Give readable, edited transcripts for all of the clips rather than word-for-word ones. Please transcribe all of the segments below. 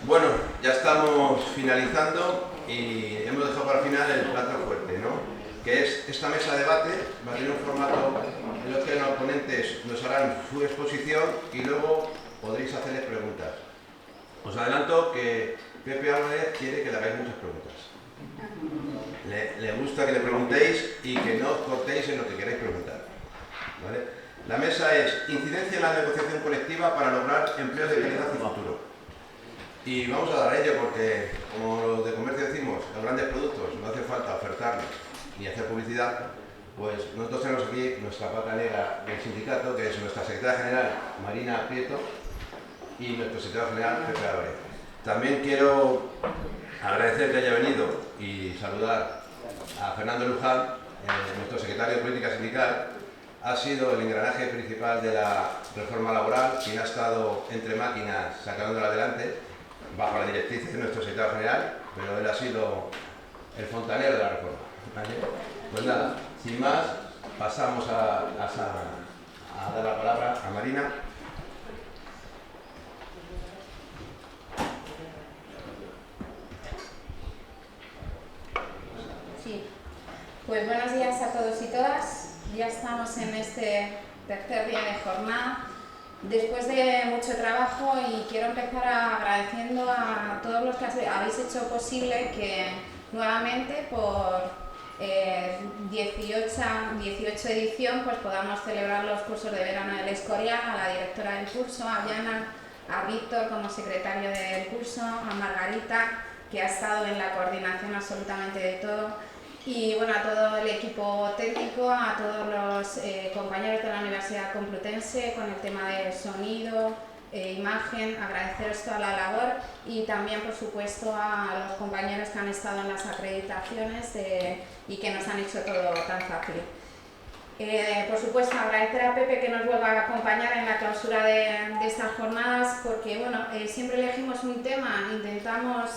Bueno, ya estamos finalizando y hemos dejado para el final el plato fuerte, ¿no? Que es esta mesa de debate, va a tener un formato en el que los ponentes nos harán su exposición y luego podréis hacerles preguntas. Os adelanto que Pepe Álvarez quiere que le hagáis muchas preguntas. Le gusta que le preguntéis y que no os cortéis en lo que queráis preguntar, ¿vale? La mesa es incidencia en la negociación colectiva para lograr empleos de calidad y futuro. Y vamos a dar a ello porque, como los de comercio decimos, los grandes productos no hace falta ofertarlos ni hacer publicidad, pues nosotros tenemos aquí nuestra pata negra del sindicato, que es nuestra secretaria general Marina Prieto y nuestro secretario general Pepe Álvarez. También quiero agradecer que haya venido y saludar a Fernando Luján, nuestro secretario de Política Sindical. Ha sido el engranaje principal de la reforma laboral, quien ha estado entre máquinas sacándola adelante, bajo la directriz de nuestro secretario general, pero él ha sido el fontanero de la reforma, ¿vale? Pues nada, sin más, pasamos a dar la palabra a Marina. Sí, pues buenos días a todos y todas. Ya estamos en este tercer día de jornada. Después de mucho trabajo, y quiero empezar agradeciendo a todos los que habéis hecho posible que nuevamente por 18 edición pues podamos celebrar los cursos de verano del Escorial, a la directora del curso, a Diana, a Víctor como secretario del curso, a Margarita, que ha estado en la coordinación absolutamente de todo, y bueno, a todo el equipo técnico, a todos los compañeros de la Universidad Complutense con el tema de sonido, imagen, agradeceros toda la labor, y también por supuesto a los compañeros que han estado en las acreditaciones y que nos han hecho todo tan fácil. Por supuesto, agradecer a Pepe que nos vuelva a acompañar en la clausura de estas jornadas, porque bueno, siempre elegimos un tema, intentamos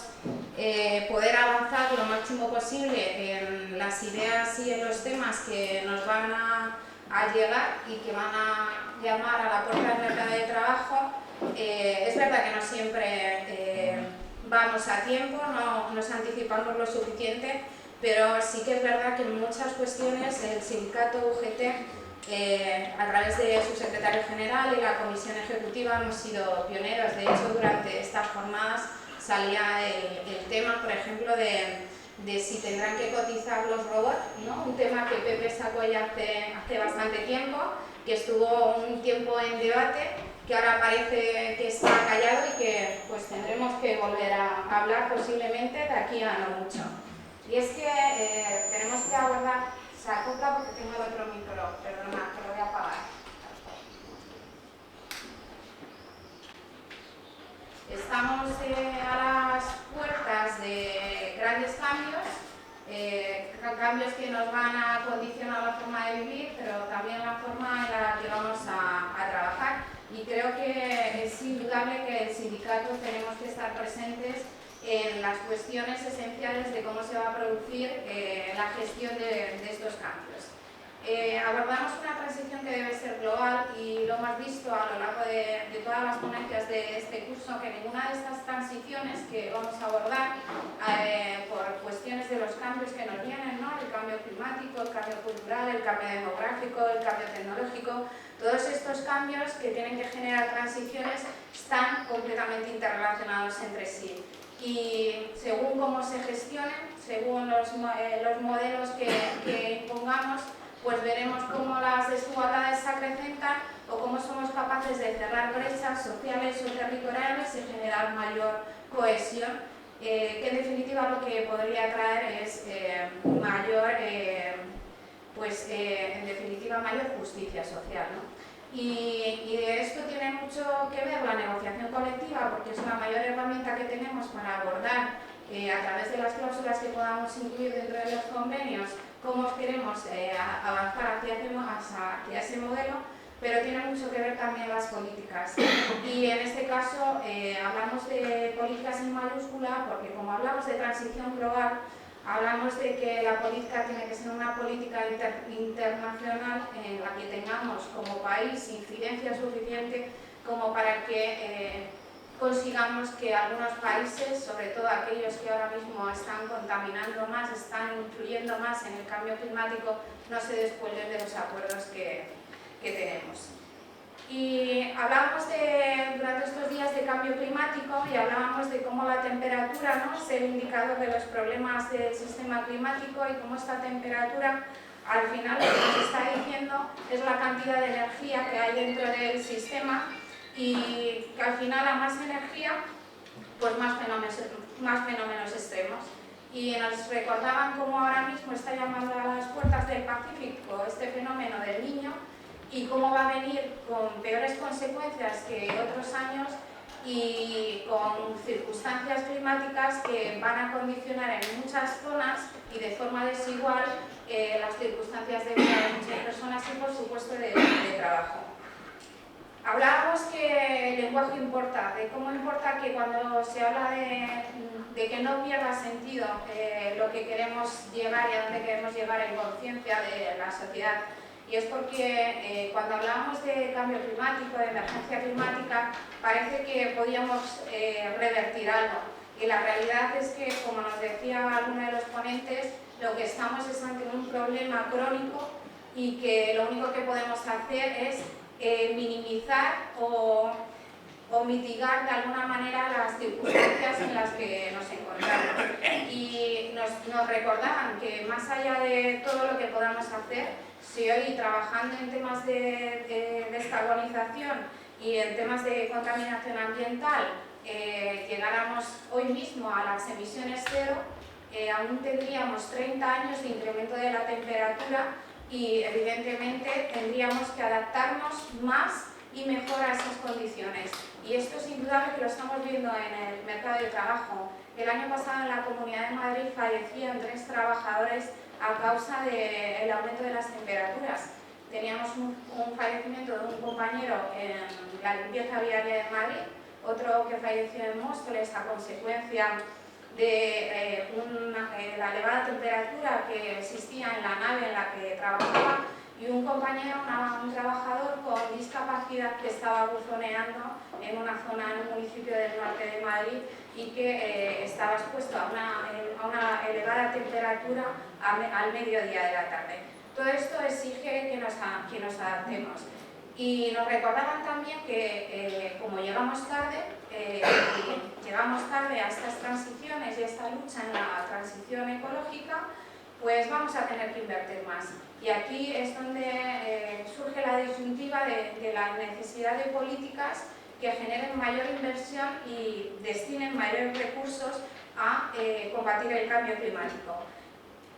poder avanzar lo máximo posible en las ideas y en los temas que nos van a llegar y que van a llamar a la puerta del mercado de trabajo. Es verdad que no siempre vamos a tiempo, no nos anticipamos lo suficiente, pero sí que es verdad que en muchas cuestiones el sindicato UGT, a través de su secretario general y la comisión ejecutiva, hemos sido pioneros. De hecho, durante estas jornadas salía el tema, por ejemplo, de si tendrán que cotizar los robots, ¿no? Un tema que Pepe sacó ya hace bastante tiempo, que estuvo un tiempo en debate, que ahora parece que está callado y que pues tendremos que volver a hablar posiblemente de aquí a no mucho. Y es que tenemos que abordar, se acopla porque tengo el otro micro, perdona, que lo voy a apagar. Estamos a las puertas de grandes cambios, cambios que nos van a condicionar la forma de vivir, pero también la forma en la que vamos a trabajar. Y creo que es indudable que el sindicato tenemos que estar presentes en las cuestiones esenciales de cómo se va a producir la gestión de estos cambios. Abordamos una transición que debe ser global, y lo hemos visto a lo largo de todas las ponencias de este curso, que ninguna de estas transiciones que vamos a abordar por cuestiones de los cambios que nos vienen, ¿no? El cambio climático, el cambio cultural, el cambio demográfico, el cambio tecnológico, todos estos cambios que tienen que generar transiciones están completamente interrelacionados entre sí. Y según cómo se gestionen, según los modelos que impongamos, pues veremos cómo las desigualdades se acrecentan o cómo somos capaces de cerrar brechas sociales o territoriales y generar mayor cohesión, que en definitiva lo que podría traer es mayor justicia social, ¿no? Y de esto tiene mucho que ver la negociación colectiva, porque es la mayor herramienta que tenemos para abordar a través de las cláusulas que podamos incluir dentro de los convenios cómo queremos avanzar hacia ese modelo, pero tiene mucho que ver también las políticas. Y en este caso hablamos de políticas en mayúscula, porque como hablamos de transición global, hablamos de que la política tiene que ser una política internacional en la que tengamos como país incidencia suficiente como para que consigamos que algunos países, sobre todo aquellos que ahora mismo están contaminando más, están influyendo más en el cambio climático, no se descuelguen de los acuerdos que tenemos. Y hablábamos durante estos días de cambio climático y hablábamos de cómo la temperatura, ¿no?, es el indicador de los problemas del sistema climático, y cómo esta temperatura al final lo que nos está diciendo es la cantidad de energía que hay dentro del sistema, y que al final a más energía pues más fenómenos extremos. Y nos recordaban cómo ahora mismo está llamando a las puertas del Pacífico este fenómeno del Niño, y cómo va a venir con peores consecuencias que otros años y con circunstancias climáticas que van a condicionar en muchas zonas y de forma desigual las circunstancias de vida de muchas personas y por supuesto de trabajo. Hablábamos que el lenguaje importa, de cómo importa que cuando se habla de que no pierda sentido lo que queremos llegar y a dónde queremos llegar en conciencia de la sociedad. Y es porque cuando hablábamos de cambio climático, de emergencia climática, parece que podíamos revertir algo. Y la realidad es que, como nos decía alguno de los ponentes, lo que estamos es ante un problema crónico, y que lo único que podemos hacer es minimizar o mitigar de alguna manera las circunstancias en las que nos encontramos. Y nos recordaban que más allá de todo lo que podamos hacer, si hoy trabajando en temas de descarbonización y en temas de contaminación ambiental llegáramos hoy mismo a las emisiones cero, aún tendríamos 30 años de incremento de la temperatura, y evidentemente tendríamos que adaptarnos más y mejor a esas condiciones. Y esto es indudable que lo estamos viendo en el mercado de trabajo. El año pasado en la Comunidad de Madrid fallecían 3 trabajadores a causa del aumento de las temperaturas. Teníamos un fallecimiento de un compañero en la limpieza viaria de Madrid, otro que falleció en Móstoles a consecuencia de la elevada temperatura que existía en la nave en la que trabajaba, y un compañero, un trabajador con discapacidad que estaba buzoneando en una zona en un municipio del norte de Madrid y que estaba expuesto a una elevada temperatura al mediodía de la tarde. Todo esto exige que nos adaptemos. Y nos recordaban también que como llegamos tarde a estas transiciones y a esta lucha en la transición ecológica, pues vamos a tener que invertir más. Y aquí es donde surge la disyuntiva de la necesidad de políticas que generen mayor inversión y destinen mayores recursos a combatir el cambio climático.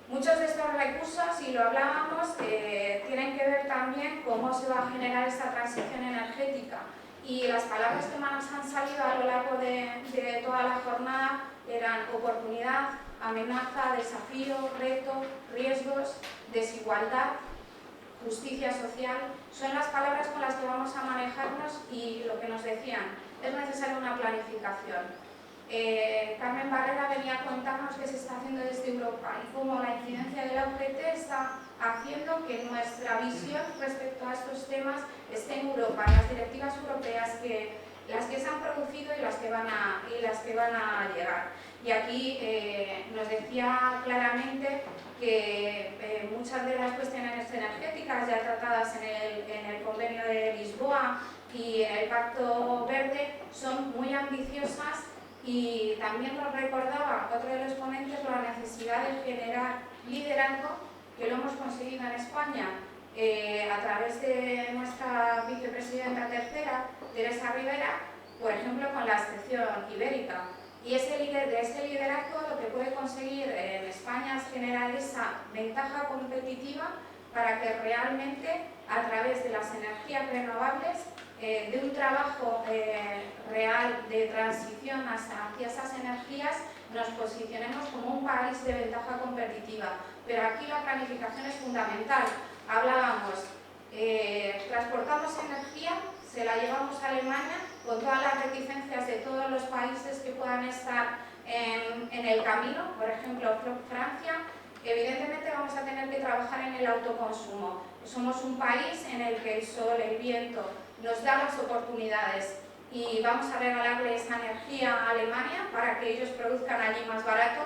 Muchos de estos recursos, y lo hablábamos, tienen que ver también cómo se va a generar esta transición energética. Y las palabras que más han salido a lo largo de toda la jornada eran oportunidad, amenaza, desafío, reto, riesgos, desigualdad, justicia social. Son las palabras con las que vamos a manejarnos, y lo que nos decían, es necesaria una planificación. Carmen Barrera venía a contarnos qué se está haciendo desde Europa y cómo la incidencia de la UGT está haciendo que nuestra visión respecto a estos temas esté en Europa, en las directivas europeas, las que se han producido y las que van a llegar. Y aquí nos decía claramente que muchas de las cuestiones energéticas ya tratadas en el Convenio de Lisboa y en el Pacto Verde son muy ambiciosas. Y también nos recordaba otro de los ponentes la necesidad de generar liderazgo, que lo hemos conseguido en España a través de nuestra vicepresidenta tercera, Teresa Rivera, por ejemplo con la excepción ibérica. Y de ese liderazgo lo que puede conseguir en España es generar esa ventaja competitiva para que realmente a través de las energías renovables, de un trabajo real de transición hacia esas energías, nos posicionemos como un país de ventaja competitiva. Pero aquí la planificación es fundamental. Hablábamos, transportamos energía, se la llevamos a Alemania con todas las reticencias de todos los países que puedan estar en el camino, por ejemplo Francia. Evidentemente vamos a tener que trabajar en el autoconsumo. Somos un país en el que el sol, el viento, nos da las oportunidades, y vamos a regalarle esa energía a Alemania para que ellos produzcan allí más barato.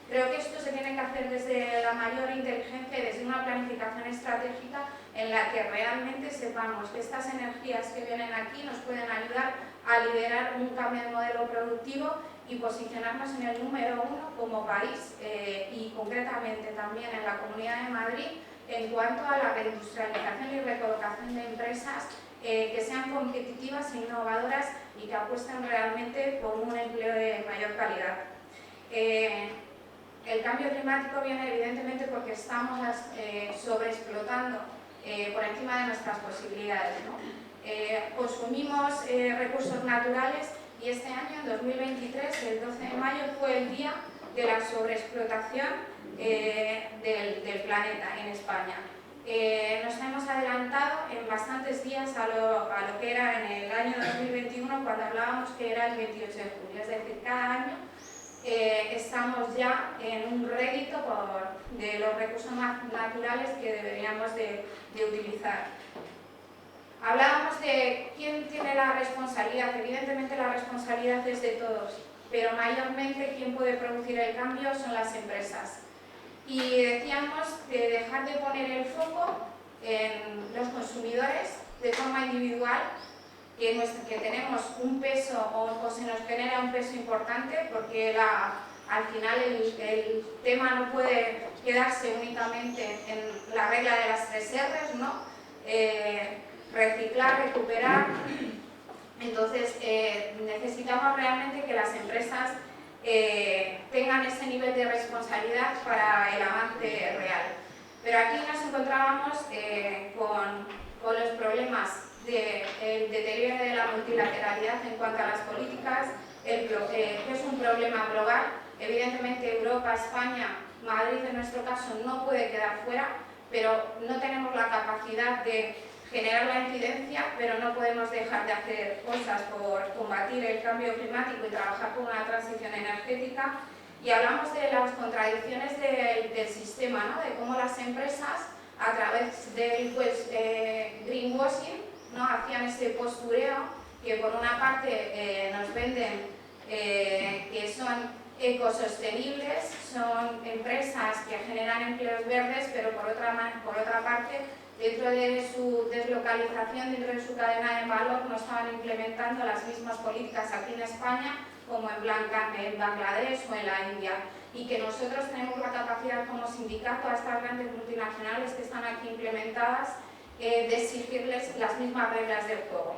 Creo que esto se tiene que hacer desde la mayor inteligencia y desde una planificación estratégica en la que realmente sepamos que estas energías que vienen aquí nos pueden ayudar a liderar un cambio de modelo productivo y posicionarnos en el número 1 como país y concretamente también en la Comunidad de Madrid en cuanto a la reindustrialización y recolocación de empresas que sean competitivas e innovadoras y que apuesten realmente por un empleo de mayor calidad. El cambio climático viene evidentemente porque estamos sobreexplotando por encima de nuestras posibilidades, ¿no? Consumimos recursos naturales y este año, en 2023, el 12 de mayo, fue el día de la sobreexplotación del planeta en España. Nos hemos adelantado en bastantes días a lo que era en el año 2021 cuando hablábamos que era el 28 de julio, es decir, cada año estamos ya en un rédito de los recursos naturales que deberíamos de utilizar. Hablábamos de quién tiene la responsabilidad. Evidentemente la responsabilidad es de todos, pero mayormente quien puede producir el cambio son las empresas. Y decíamos de dejar de poner el foco en los consumidores de forma individual, que tenemos un peso o se nos genera un peso importante, porque al final el tema no puede quedarse únicamente en la regla de las 3 R's, ¿no? Reciclar, recuperar. Entonces necesitamos realmente que las empresas tengan ese nivel de responsabilidad para el avance real. Pero aquí nos encontrábamos con los problemas del deterioro de la multilateralidad en cuanto a las políticas, que es un problema global. Evidentemente Europa, España, Madrid en nuestro caso no puede quedar fuera, pero no tenemos la capacidad de generar la incidencia, pero no podemos dejar de hacer cosas por combatir el cambio climático y trabajar por una transición energética. Y hablamos de las contradicciones del sistema, ¿no? De cómo las empresas, a través del greenwashing, ¿no? Hacían ese postureo que por una parte nos venden que son ecosostenibles, son empresas que generan empleos verdes, pero por otra parte, dentro de su deslocalización, dentro de su cadena de valor, no estaban implementando las mismas políticas aquí en España como en Bangladesh o en la India. Y que nosotros tenemos la capacidad como sindicato a estas grandes multinacionales que están aquí implementadas de exigirles las mismas reglas del juego.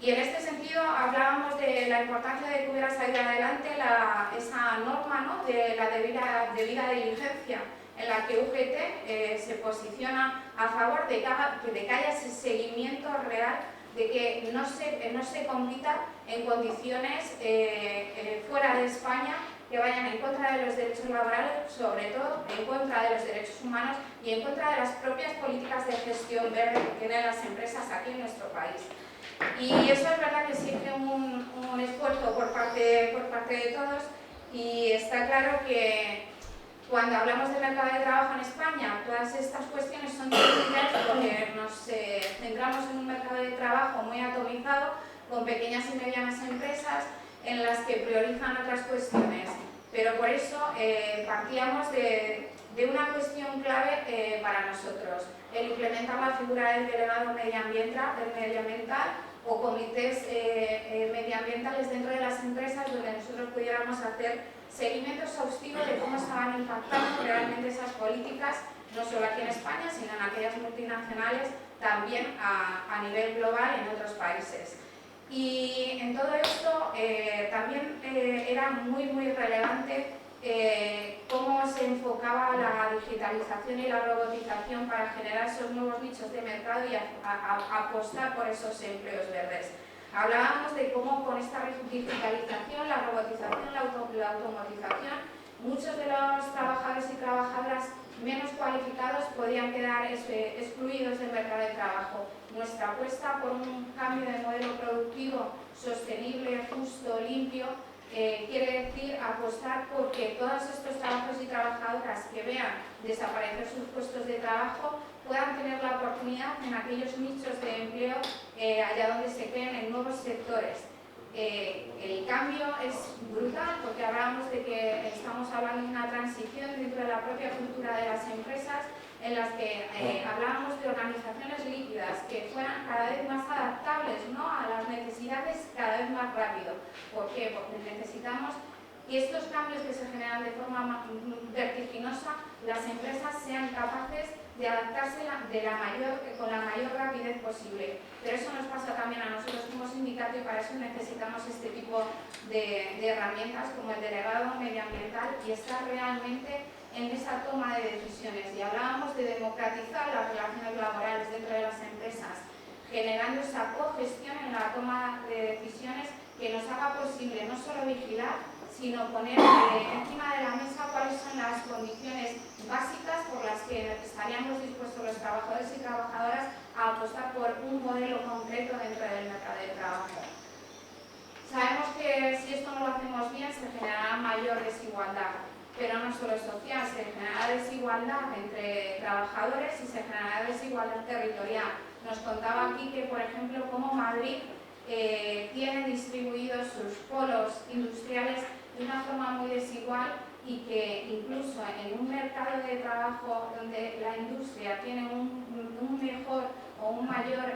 Y en este sentido hablábamos de la importancia de que hubiera salido adelante esa norma, ¿no? De la debida diligencia, en la que UGT se posiciona a favor de que haya ese seguimiento real, de que no se compita en condiciones fuera de España que vayan en contra de los derechos laborales, sobre todo en contra de los derechos humanos y en contra de las propias políticas de gestión verde que tienen las empresas aquí en nuestro país. Y eso es verdad que exige un esfuerzo por parte de todos, y está claro que cuando hablamos de mercado de trabajo en España, todas estas cuestiones son difíciles porque nos centramos en un mercado de trabajo muy atomizado, con pequeñas y medianas empresas en las que priorizan otras cuestiones. Pero por eso partíamos de una cuestión clave para nosotros, el implementar la figura del delegado medioambiental o comités medioambientales dentro de las empresas, donde nosotros pudiéramos hacer seguimiento exhaustivo de cómo estaban impactando realmente esas políticas, no solo aquí en España, sino en aquellas multinacionales, también a nivel global en otros países. Y en todo esto también era muy relevante cómo se enfocaba la digitalización y la robotización para generar esos nuevos nichos de mercado y apostar por esos empleos verdes. Hablábamos de cómo con esta digitalización, la robotización, la automatización, muchos de los trabajadores y trabajadoras menos cualificados podían quedar excluidos del mercado de trabajo. Nuestra apuesta por un cambio de modelo productivo sostenible, justo, limpio, quiere decir apostar por que todos estos trabajadores y trabajadoras que vean desaparecer sus puestos de trabajo puedan tener la oportunidad en aquellos nichos de empleo allá donde se creen en nuevos sectores. El cambio es brutal porque hablábamos de que estamos hablando de una transición dentro de la propia cultura de las empresas en las que hablábamos de organizaciones líquidas que fueran cada vez más adaptables, ¿no?, a las necesidades cada vez más rápido. ¿Por qué? Porque necesitamos que estos cambios que se generan de forma vertiginosa, las empresas sean capaces de adaptarse con la mayor rapidez posible. Pero eso nos pasa también a nosotros como sindicato y para eso necesitamos este tipo de herramientas como el delegado medioambiental y estar realmente en esa toma de decisiones. Y hablábamos de democratizar las relaciones laborales dentro de las empresas, generando esa cogestión en la toma de decisiones que nos haga posible no solo vigilar, sino poner encima de la mesa cuáles son las condiciones básicas por las que estaríamos dispuestos los trabajadores y trabajadoras a apostar por un modelo concreto dentro del mercado de trabajo. Sabemos que si esto no lo hacemos bien se generará mayor desigualdad, pero no solo social, se generará desigualdad entre trabajadores y se generará desigualdad territorial. Nos contaba aquí que, por ejemplo, como Madrid tiene distribuidos sus polos industriales de una forma muy desigual y que incluso en un mercado de trabajo donde la industria tiene un mejor o un mayor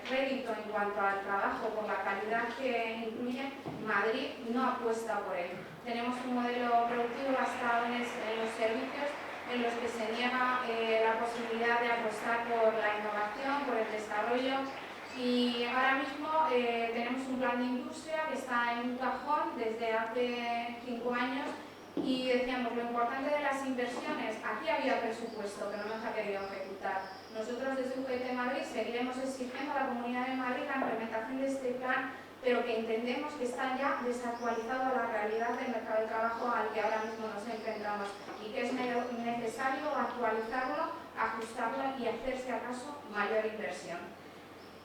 rédito en cuanto al trabajo por la calidad que incluye, Madrid no apuesta por él. Tenemos un modelo productivo basado en los servicios en los que se niega la posibilidad de apostar por la innovación, por el desarrollo. Y ahora mismo tenemos un plan de industria que está en un cajón desde hace 5 años y decíamos lo importante de las inversiones. Aquí había presupuesto, pero no se ha querido ejecutar. Nosotros desde UGT Madrid seguiremos exigiendo a la Comunidad de Madrid la implementación de este plan, pero que entendemos que está ya desactualizado a la realidad del mercado de trabajo al que ahora mismo nos enfrentamos y que es necesario actualizarlo, ajustarlo y hacer, si acaso, mayor inversión.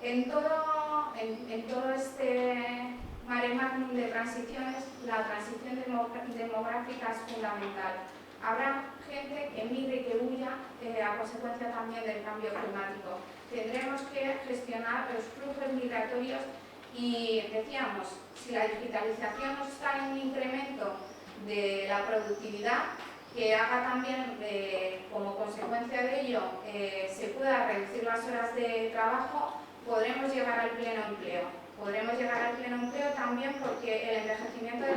En todo este mare magnum de transiciones, la transición demográfica es fundamental. Habrá gente que migre y que huya a consecuencia también del cambio climático. Tendremos que gestionar los flujos migratorios y decíamos, si la digitalización nos trae un incremento de la productividad, que haga también, como consecuencia de ello, se pueda reducir las horas de trabajo, podremos llegar al pleno empleo. Podremos llegar al pleno empleo también porque el envejecimiento de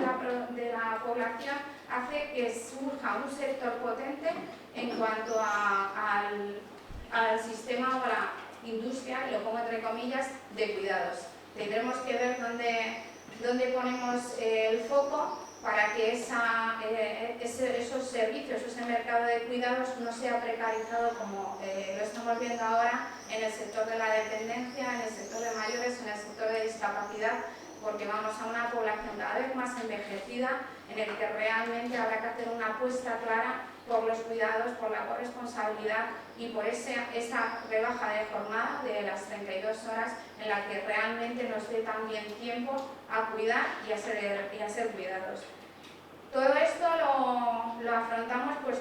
la población hace que surja un sector potente en cuanto al sistema o a la industria, lo pongo entre comillas, de cuidados. Tendremos que ver dónde ponemos el foco para que esos servicios, ese mercado de cuidados no sea precarizado como lo estamos viendo ahora en el sector de la dependencia, en el sector de mayores, en el sector de discapacidad, porque vamos a una población cada vez más envejecida en el que realmente habrá que hacer una apuesta clara por los cuidados, por la corresponsabilidad y por esa rebaja de jornada de las 32 horas en la que realmente nos dé también tiempo a cuidar y a ser cuidados. Todo esto lo afrontamos pues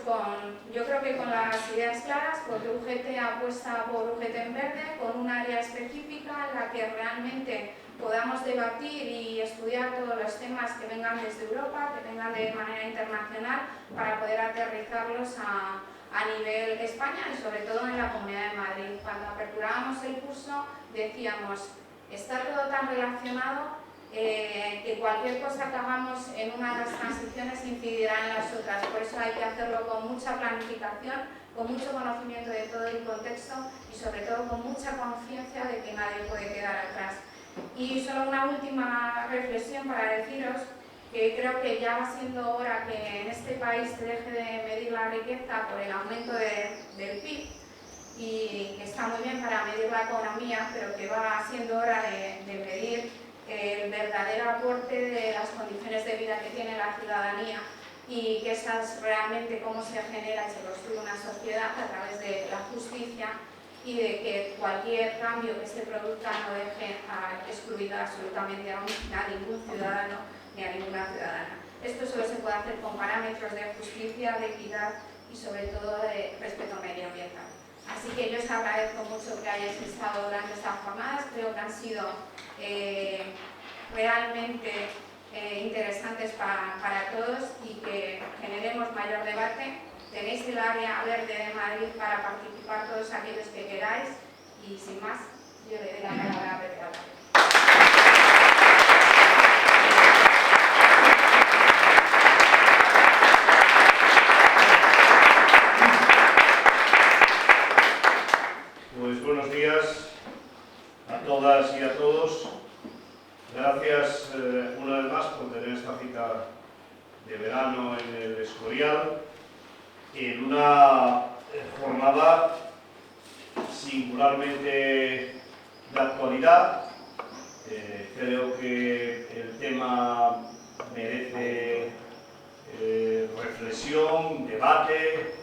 yo creo que con las ideas claras, porque UGT apuesta por UGT en verde, con un área específica en la que realmente podamos debatir y estudiar todos los temas que vengan desde Europa, que vengan de manera internacional, para poder aterrizarlos a nivel España y sobre todo en la Comunidad de Madrid. Cuando aperturábamos el curso decíamos, está todo tan relacionado que cualquier cosa que hagamos en una de las transiciones incidirá en las otras. Por eso hay que hacerlo con mucha planificación, con mucho conocimiento de todo el contexto y sobre todo con mucha conciencia de que nadie puede quedar atrás. Y solo una última reflexión para deciros que creo que ya va siendo hora que en este país se deje de medir la riqueza por el aumento del PIB, y que está muy bien para medir la economía, pero que va siendo hora de medir el verdadero aporte de las condiciones de vida que tiene la ciudadanía y que esa es realmente cómo se genera y se construye una sociedad a través de la justicia y de que cualquier cambio que se produzca no deje excluido absolutamente a ningún ciudadano ni a ninguna ciudadana. Esto solo se puede hacer con parámetros de justicia, de equidad y sobre todo de respeto medioambiental. Así que yo os agradezco mucho que hayáis estado durante estas jornadas, creo que han sido realmente interesantes para todos y que generemos mayor debate. Tenéis el área verde de Madrid para participar todos aquellos que queráis y sin más, yo le doy la palabra a Pepe Álvarez. Pues buenos días a todas y a todos. Gracias una vez más por tener esta cita de verano en el Escorial, en una jornada singularmente de actualidad. Creo que el tema merece reflexión, debate,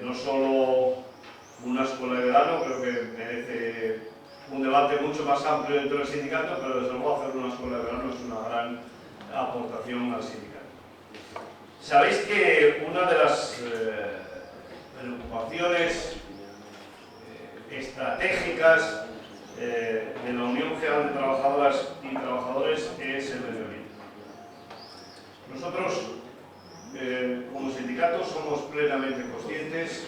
no solo una escuela de verano, creo que merece un debate mucho más amplio dentro del sindicato, pero desde luego hacer una escuela de verano es una gran aportación al sindicato. Sabéis que una de las preocupaciones estratégicas de la Unión General de Trabajadoras y Trabajadores es el medio ambiente. Nosotros, como sindicato, somos plenamente conscientes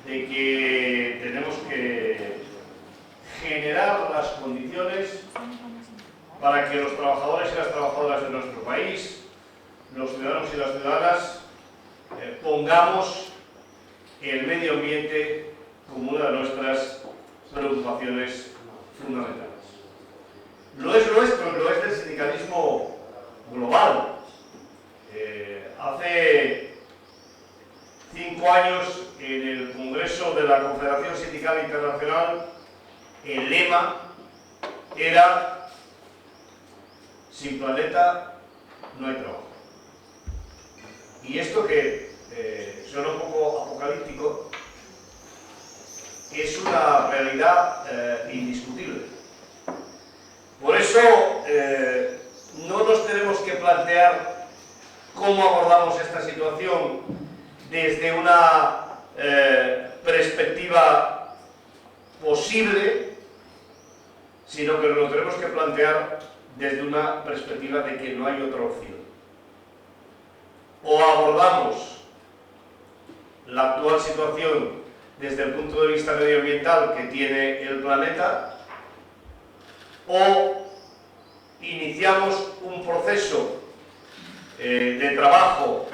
de que tenemos que generar las condiciones para que los trabajadores y las trabajadoras de nuestro país, los ciudadanos y las ciudadanas, pongamos el medio ambiente como una de nuestras preocupaciones fundamentales. Lo es nuestro, lo es del sindicalismo global. Hace 5 años, en el Congreso de la Confederación Sindical Internacional, el lema era: sin planeta no hay trabajo. Y esto, que suena un poco apocalíptico, es una realidad indiscutible. Por eso no nos tenemos que plantear cómo abordamos esta situación desde una perspectiva posible, sino que nos lo tenemos que plantear desde una perspectiva de que no hay otra opción. O abordamos la actual situación desde el punto de vista medioambiental que tiene el planeta, o iniciamos un proceso de trabajo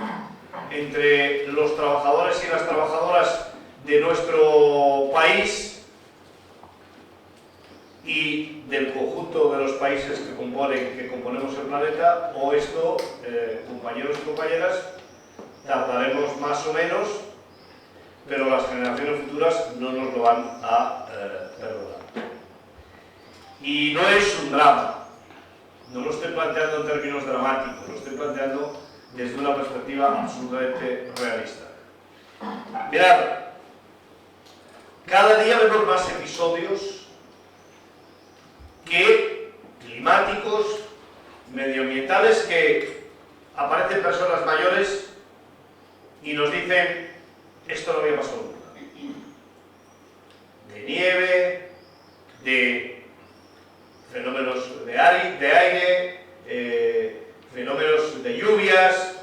entre los trabajadores y las trabajadoras de nuestro país y del conjunto de los países que componemos el planeta, o esto, compañeros y compañeras, tardaremos más o menos, pero las generaciones futuras no nos lo van a perdonar. Y no es un drama, no lo estoy planteando en términos dramáticos, lo estoy planteando desde una perspectiva absolutamente realista. Mirad, cada día vemos más episodios climáticos, medioambientales, que aparecen personas mayores y nos dicen: esto no había pasado nunca. De nieve, de fenómenos de aire, fenómenos de lluvias,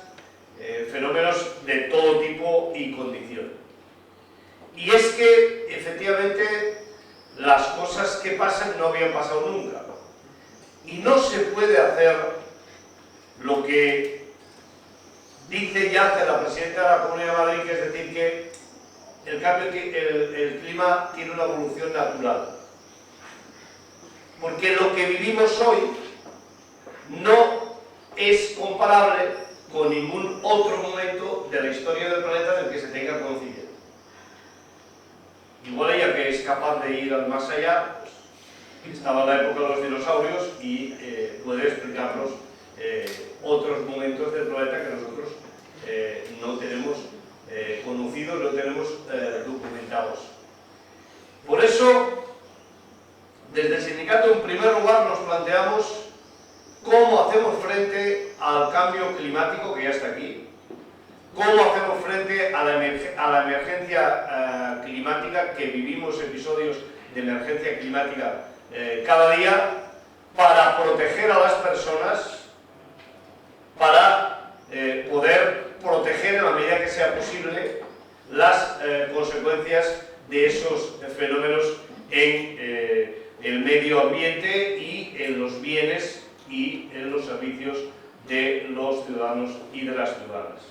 fenómenos de todo tipo y condición. Y es que, efectivamente, las cosas que pasan no habían pasado nunca. Y no se puede hacer lo que dice y hace la presidenta de la Comunidad de Madrid, que es decir que el clima tiene una evolución natural. Porque lo que vivimos hoy no es comparable con ningún otro momento de la historia del planeta del que se tenga conocimiento. Igual ella, que es capaz de ir al más allá, pues, estaba en la época de los dinosaurios y puede explicarnos otros momentos del planeta que nosotros no tenemos conocidos, no tenemos documentados. Por eso, desde el sindicato, en primer lugar, nos planteamos cómo hacemos frente al cambio climático que ya está aquí, cómo hacemos frente a la emergencia climática, que vivimos episodios de emergencia climática cada día, para proteger a las personas para poder proteger en la medida que sea posible las consecuencias de esos fenómenos en el medio ambiente y en los bienes y en los servicios de los ciudadanos y de las ciudadanas.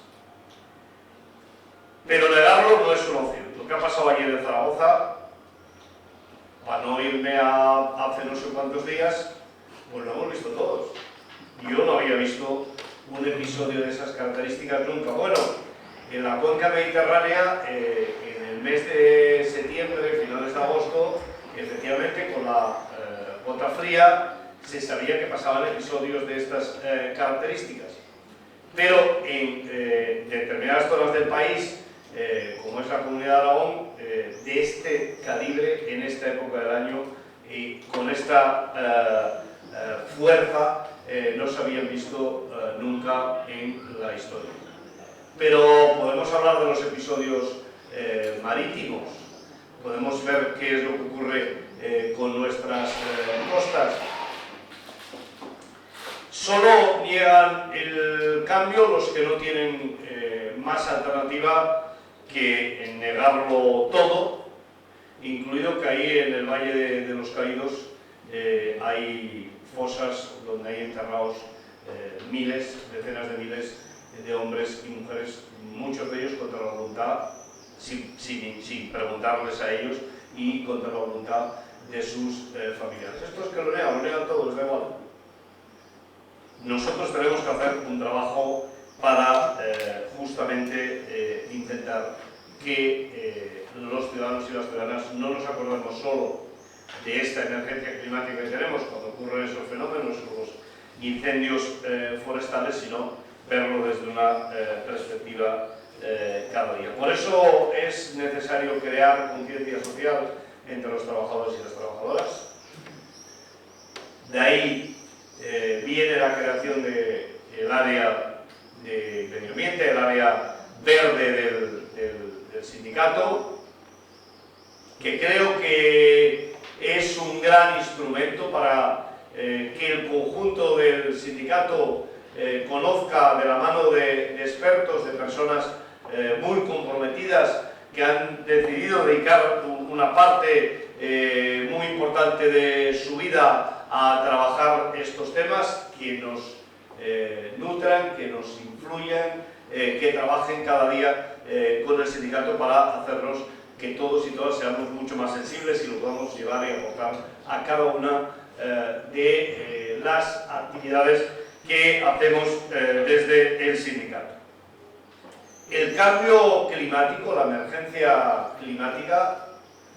Pero negarlo no es una opción. Lo que ha pasado ayer en Zaragoza, para no irme a hace no sé cuántos días, pues lo hemos visto todos. Yo no había visto un episodio de esas características nunca. Bueno, en la cuenca mediterránea, en el mes de septiembre, finales de agosto, efectivamente con la gota fría se sabía que pasaban episodios de estas características. Pero en determinadas zonas del país, como es la Comunidad de Aragón, de este calibre en esta época del año y con esta fuerza no se habían visto nunca en la historia. Pero podemos hablar de los episodios marítimos, podemos ver qué es lo que ocurre con nuestras costas. Solo niegan el cambio los que no tienen más alternativa que negarlo todo, incluido que ahí en el Valle de los Caídos hay fosas donde hay enterrados miles, decenas de miles de hombres y mujeres, muchos de ellos contra la voluntad, sin preguntarles a ellos, y contra la voluntad de sus familiares. Esto es que lo niegan todos, les da igual. Nosotros tenemos que hacer un trabajo para justamente intentar que los ciudadanos y las ciudadanas no nos acordemos solo de esta emergencia climática que tenemos cuando ocurren esos fenómenos, los incendios forestales, sino verlo desde una perspectiva cada día. Por eso es necesario crear conciencia social entre los trabajadores y las trabajadoras. De ahí viene la creación del área de medio ambiente, el área verde del sindicato, que creo que es un gran instrumento para que el conjunto del sindicato conozca de la mano de expertos, de personas muy comprometidas que han decidido dedicar una parte muy importante de su vida a trabajar estos temas, que nos nutran, que nos influyan, que trabajen cada día con el sindicato para hacernos que todos y todas seamos mucho más sensibles y lo podamos llevar y aportar a cada una de las actividades que hacemos desde el sindicato. El cambio climático, la emergencia climática,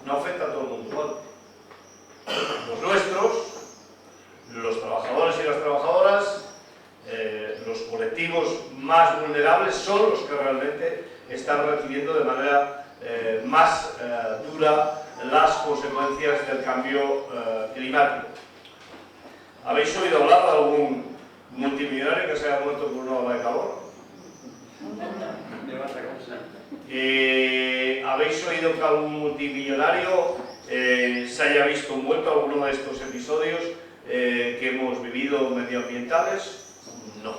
no afecta a todo el mundo igual. Los nuestros, los trabajadores y las trabajadoras, los colectivos más vulnerables son los que realmente están recibiendo de manera más dura las consecuencias del cambio climático. ¿Habéis oído hablar de algún multimillonario que se haya muerto por una ola de calor? ¿Habéis oído que algún multimillonario se haya visto envuelto en alguno de estos episodios que hemos vivido medioambientales? No.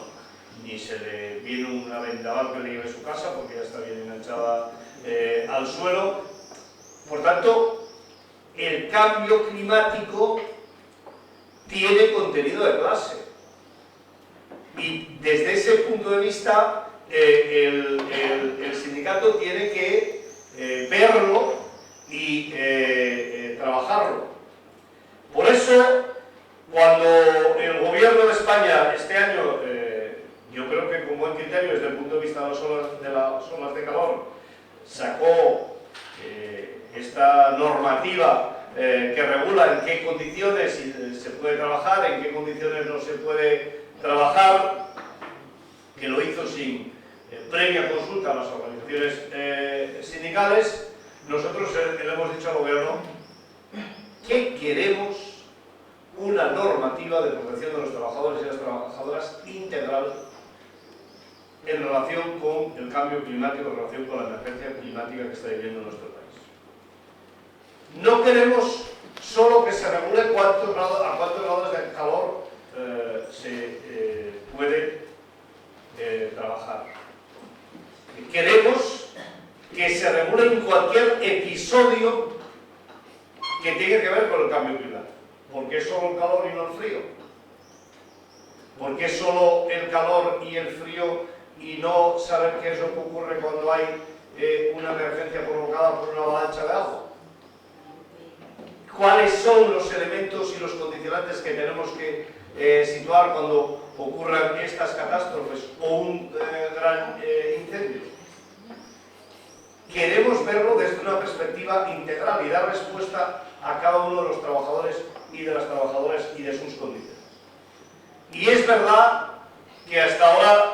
Ni se le viene una vendaval que le lleve a su casa porque ya está bien enganchada al suelo. Por tanto, el cambio climático tiene contenido de clase. Y desde ese punto de vista, el sindicato tiene que verlo y trabajarlo. Por eso, cuando el gobierno de España este año, yo creo que con buen criterio desde el punto de vista de las olas de calor, sacó esta normativa que regula en qué condiciones se puede trabajar, en qué condiciones no se puede trabajar, que lo hizo sin previa consulta a las organizaciones sindicales. Nosotros le hemos dicho al gobierno que queremos una normativa de protección de los trabajadores y las trabajadoras integral en relación con el cambio climático, en relación con la emergencia climática que está viviendo nuestro país. No queremos solo que se regule a cuántos grados de calor episodio que tiene que ver con el cambio climático. ¿Por qué solo el calor y no el frío? ¿Por qué solo el calor y el frío y no saber qué es lo que ocurre cuando hay una emergencia provocada por una avalancha de agua? ¿Cuáles son los elementos y los condicionantes que tenemos que situar cuando ocurran estas catástrofes o un gran incendio? Queremos verlo desde una perspectiva integral y dar respuesta a cada uno de los trabajadores y de las trabajadoras y de sus condiciones. Y es verdad que hasta ahora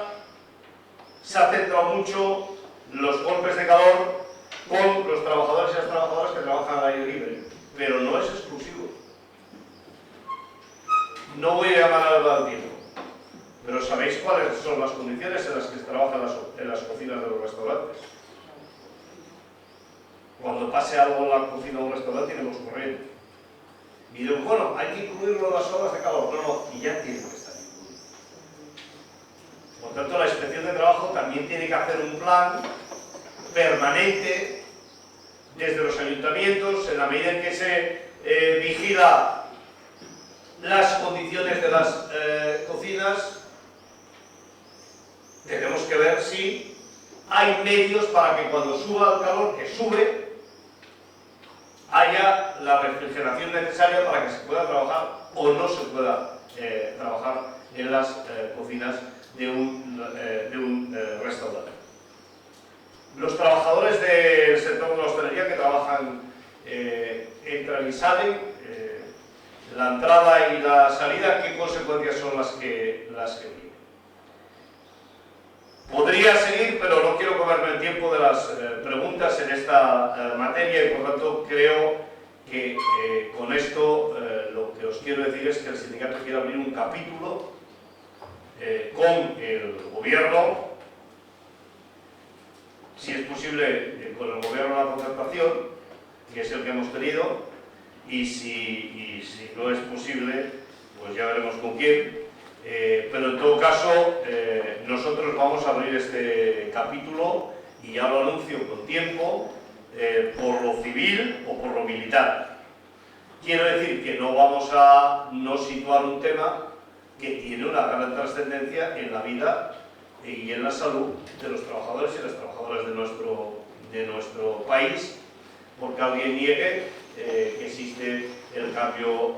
se ha centrado mucho los golpes de calor con los trabajadores y las trabajadoras que trabajan al aire libre, pero no es exclusivo. No voy a llamar al tiempo, pero ¿sabéis cuáles son las condiciones en las que se trabajan en las cocinas de los restaurantes? Cuando pase algo en la cocina de un restaurante tenemos corriente. Y digo, bueno, hay que incluirlo en las horas de calor. No, y ya tiene que estar incluido. Por tanto, la inspección de trabajo también tiene que hacer un plan permanente desde los ayuntamientos, en la medida en que se vigila las condiciones de las cocinas. Tenemos que ver si hay medios para que cuando suba el calor, que sube, haya la refrigeración necesaria para que se pueda trabajar o no se pueda trabajar en las cocinas de un restaurante. Los trabajadores del sector de la hostelería que trabajan entran y salen, la entrada y la salida, ¿qué consecuencias son las que vienen? Podría seguir, pero no quiero comerme el tiempo de las preguntas en esta materia y por tanto creo que con esto lo que os quiero decir es que el sindicato quiere abrir un capítulo con el gobierno, si es posible con el gobierno de la concertación, que es el que hemos tenido, y si no es posible, pues ya veremos con quién. Pero en todo caso, nosotros vamos a abrir este capítulo, y ya lo anuncio con tiempo, por lo civil o por lo militar. Quiero decir que no vamos a no situar un tema que tiene una gran trascendencia en la vida y en la salud de los trabajadores y las trabajadoras de nuestro país, porque alguien niegue que existe el cambio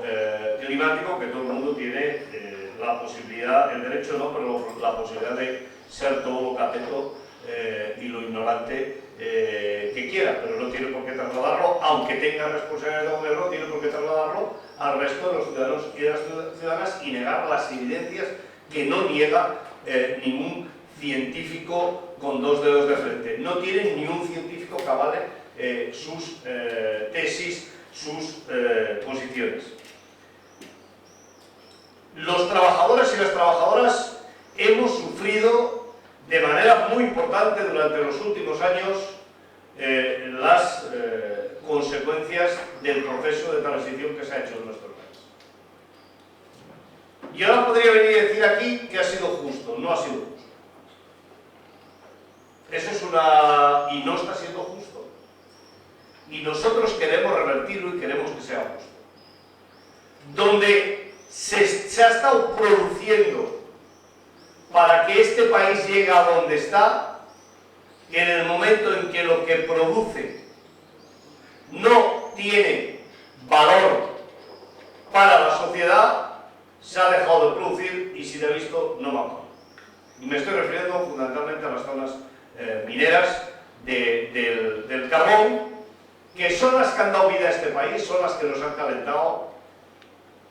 climático, que todo el mundo tiene la posibilidad, el derecho no, pero la posibilidad de ser todo lo cateto y lo ignorante que quiera, pero no tiene por qué trasladarlo, aunque tenga responsabilidad de gobierno, tiene por qué trasladarlo al resto de los ciudadanos y de las ciudadanas y negar las evidencias que no niega ningún científico con dos dedos de frente. No tiene ni un científico que avale sus tesis, sus posiciones. Los trabajadores y las trabajadoras hemos sufrido de manera muy importante durante los últimos años las consecuencias del proceso de transición que se ha hecho en nuestro país. Yo ahora podría venir y decir aquí que ha sido justo, no ha sido justo. Eso es y no está siendo justo. Y nosotros queremos revertirlo y queremos que sea justo. Donde se ha estado produciendo para que este país llegue a donde está, en el momento en que lo que produce no tiene valor para la sociedad, se ha dejado de producir y si lo he visto, no va. Y me estoy refiriendo fundamentalmente a las zonas mineras del carbón, que son las que han dado vida a este país, son las que nos han calentado,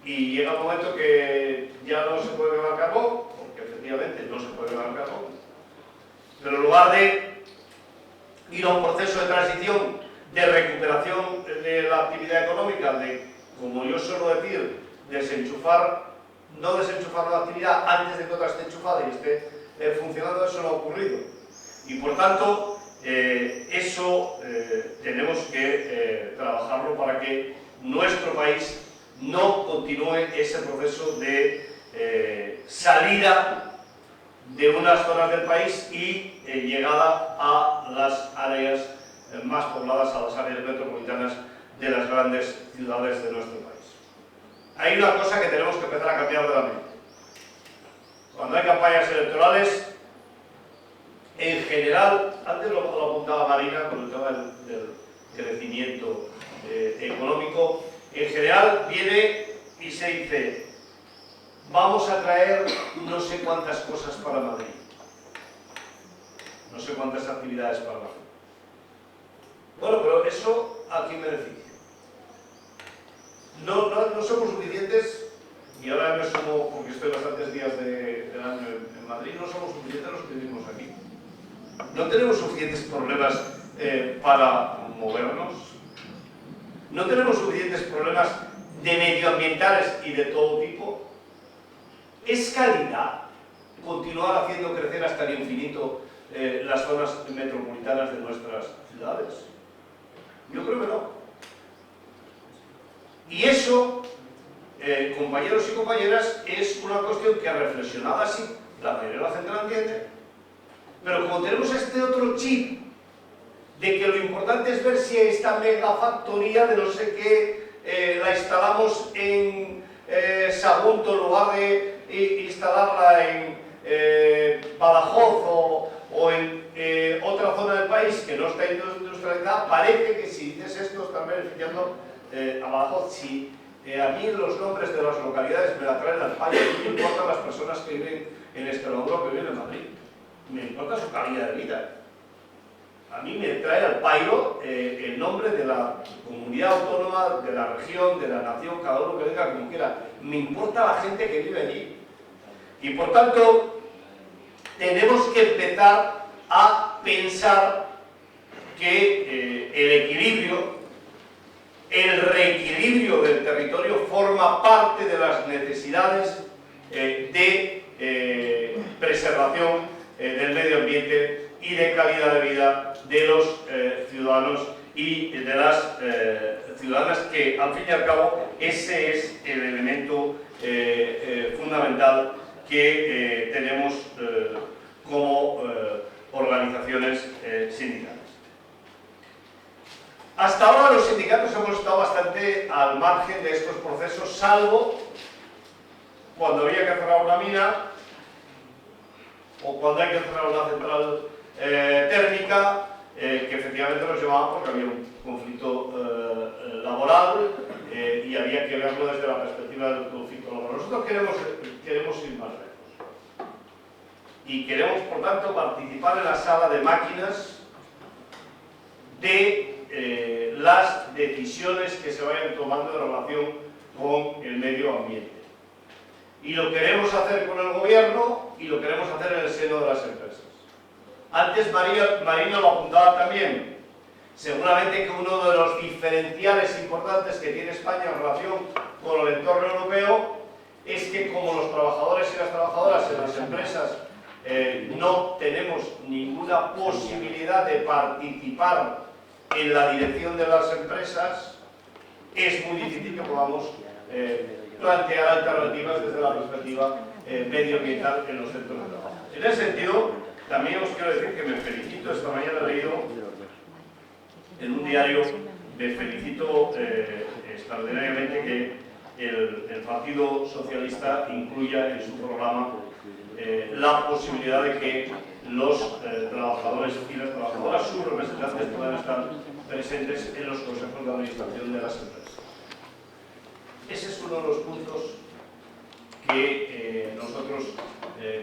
y llega un momento que ya no se puede quemar carbón, porque efectivamente no se puede quemar carbón, pero en lugar de ir a un proceso de transición, de recuperación de la actividad económica, de, como yo suelo decir, no desenchufar la actividad antes de que otra esté enchufada y esté funcionando, eso no ha ocurrido. Y por tanto, eso tenemos que trabajarlo para que nuestro país no continúe ese proceso de salida de unas zonas del país y llegada a las áreas más pobladas, a las áreas metropolitanas de las grandes ciudades de nuestro país. Hay una cosa que tenemos que empezar a cambiar de la mente. Cuando hay campañas electorales, en general, antes lo apuntaba Marina con el tema del crecimiento económico, en general viene y se dice: vamos a traer no sé cuántas cosas para Madrid, no sé cuántas actividades para Madrid. Bueno, pero eso ¿a quién beneficia? No somos suficientes, y ahora me sumo porque estoy bastantes días del año en Madrid, no somos suficientes los que vivimos aquí. No tenemos suficientes problemas para movernos, no tenemos suficientes problemas de medioambientales y de todo tipo. ¿Es calidad continuar haciendo crecer hasta el infinito las zonas metropolitanas de nuestras ciudades? Yo creo que no. Y eso, compañeros y compañeras, es una cuestión que reflexionada así, la mayoría de la gente la entiende, pero como tenemos este otro chip de que lo importante es ver si esta megafactoría de no sé qué la instalamos en Sagunto en lugar de instalarla en Badajoz o en otra zona del país que no está industrializada, parece que si dices esto están beneficiando a Badajoz. Si a mí los nombres de las localidades me la traen al país, no me importan las personas que viven en Extremadura o que viven en Madrid, me importa su calidad de vida. A mí me trae al pairo el nombre de la comunidad autónoma, de la región, de la nación, cada uno que venga como quiera. Me importa la gente que vive allí. Y por tanto, tenemos que empezar a pensar que el equilibrio, el reequilibrio del territorio forma parte de las necesidades de preservación del medio ambiente y de calidad de vida de los ciudadanos y de las ciudadanas, que al fin y al cabo ese es el elemento fundamental que tenemos como organizaciones sindicales. Hasta ahora los sindicatos hemos estado bastante al margen de estos procesos, salvo cuando había que cerrar una mina o cuando hay que cerrar una central térmica, que efectivamente nos llevaban porque había un conflicto laboral y había que verlo desde la perspectiva del conflicto laboral. Nosotros queremos ir más lejos y queremos, por tanto, participar en la sala de máquinas de las decisiones que se vayan tomando en relación con el medio ambiente. Y lo queremos hacer con el gobierno y lo queremos hacer en el seno de las empresas. Antes Marina lo apuntaba también. Seguramente que uno de los diferenciales importantes que tiene España en relación con el entorno europeo es que, como los trabajadores y las trabajadoras en las empresas no tenemos ninguna posibilidad de participar en la dirección de las empresas, es muy difícil que podamos plantear alternativas desde la perspectiva medioambiental en los centros de trabajo. En ese sentido, también os quiero decir que me felicito. Esta mañana he leído en un diario, me felicito extraordinariamente que el Partido Socialista incluya en su programa la posibilidad de que los trabajadores y las trabajadoras, sus representantes, puedan estar presentes en los consejos de administración de las empresas. Ese es uno de los puntos que nosotros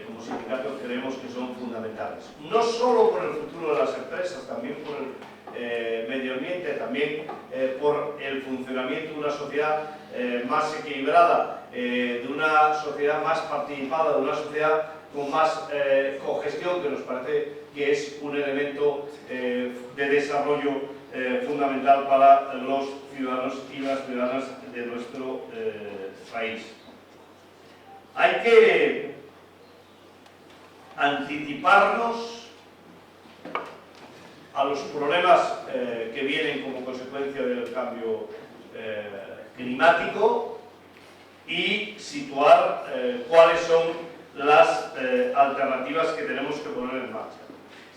como sindicatos creemos que son fundamentales. No solo por el futuro de las empresas, también por el medio ambiente, también por el funcionamiento de una sociedad más equilibrada, de una sociedad más participada, de una sociedad con más cogestión, que nos parece que es un elemento de desarrollo fundamental para los ciudadanos y las ciudadanas de nuestro país. Hay que anticiparnos a los problemas que vienen como consecuencia del cambio climático y situar cuáles son las alternativas que tenemos que poner en marcha.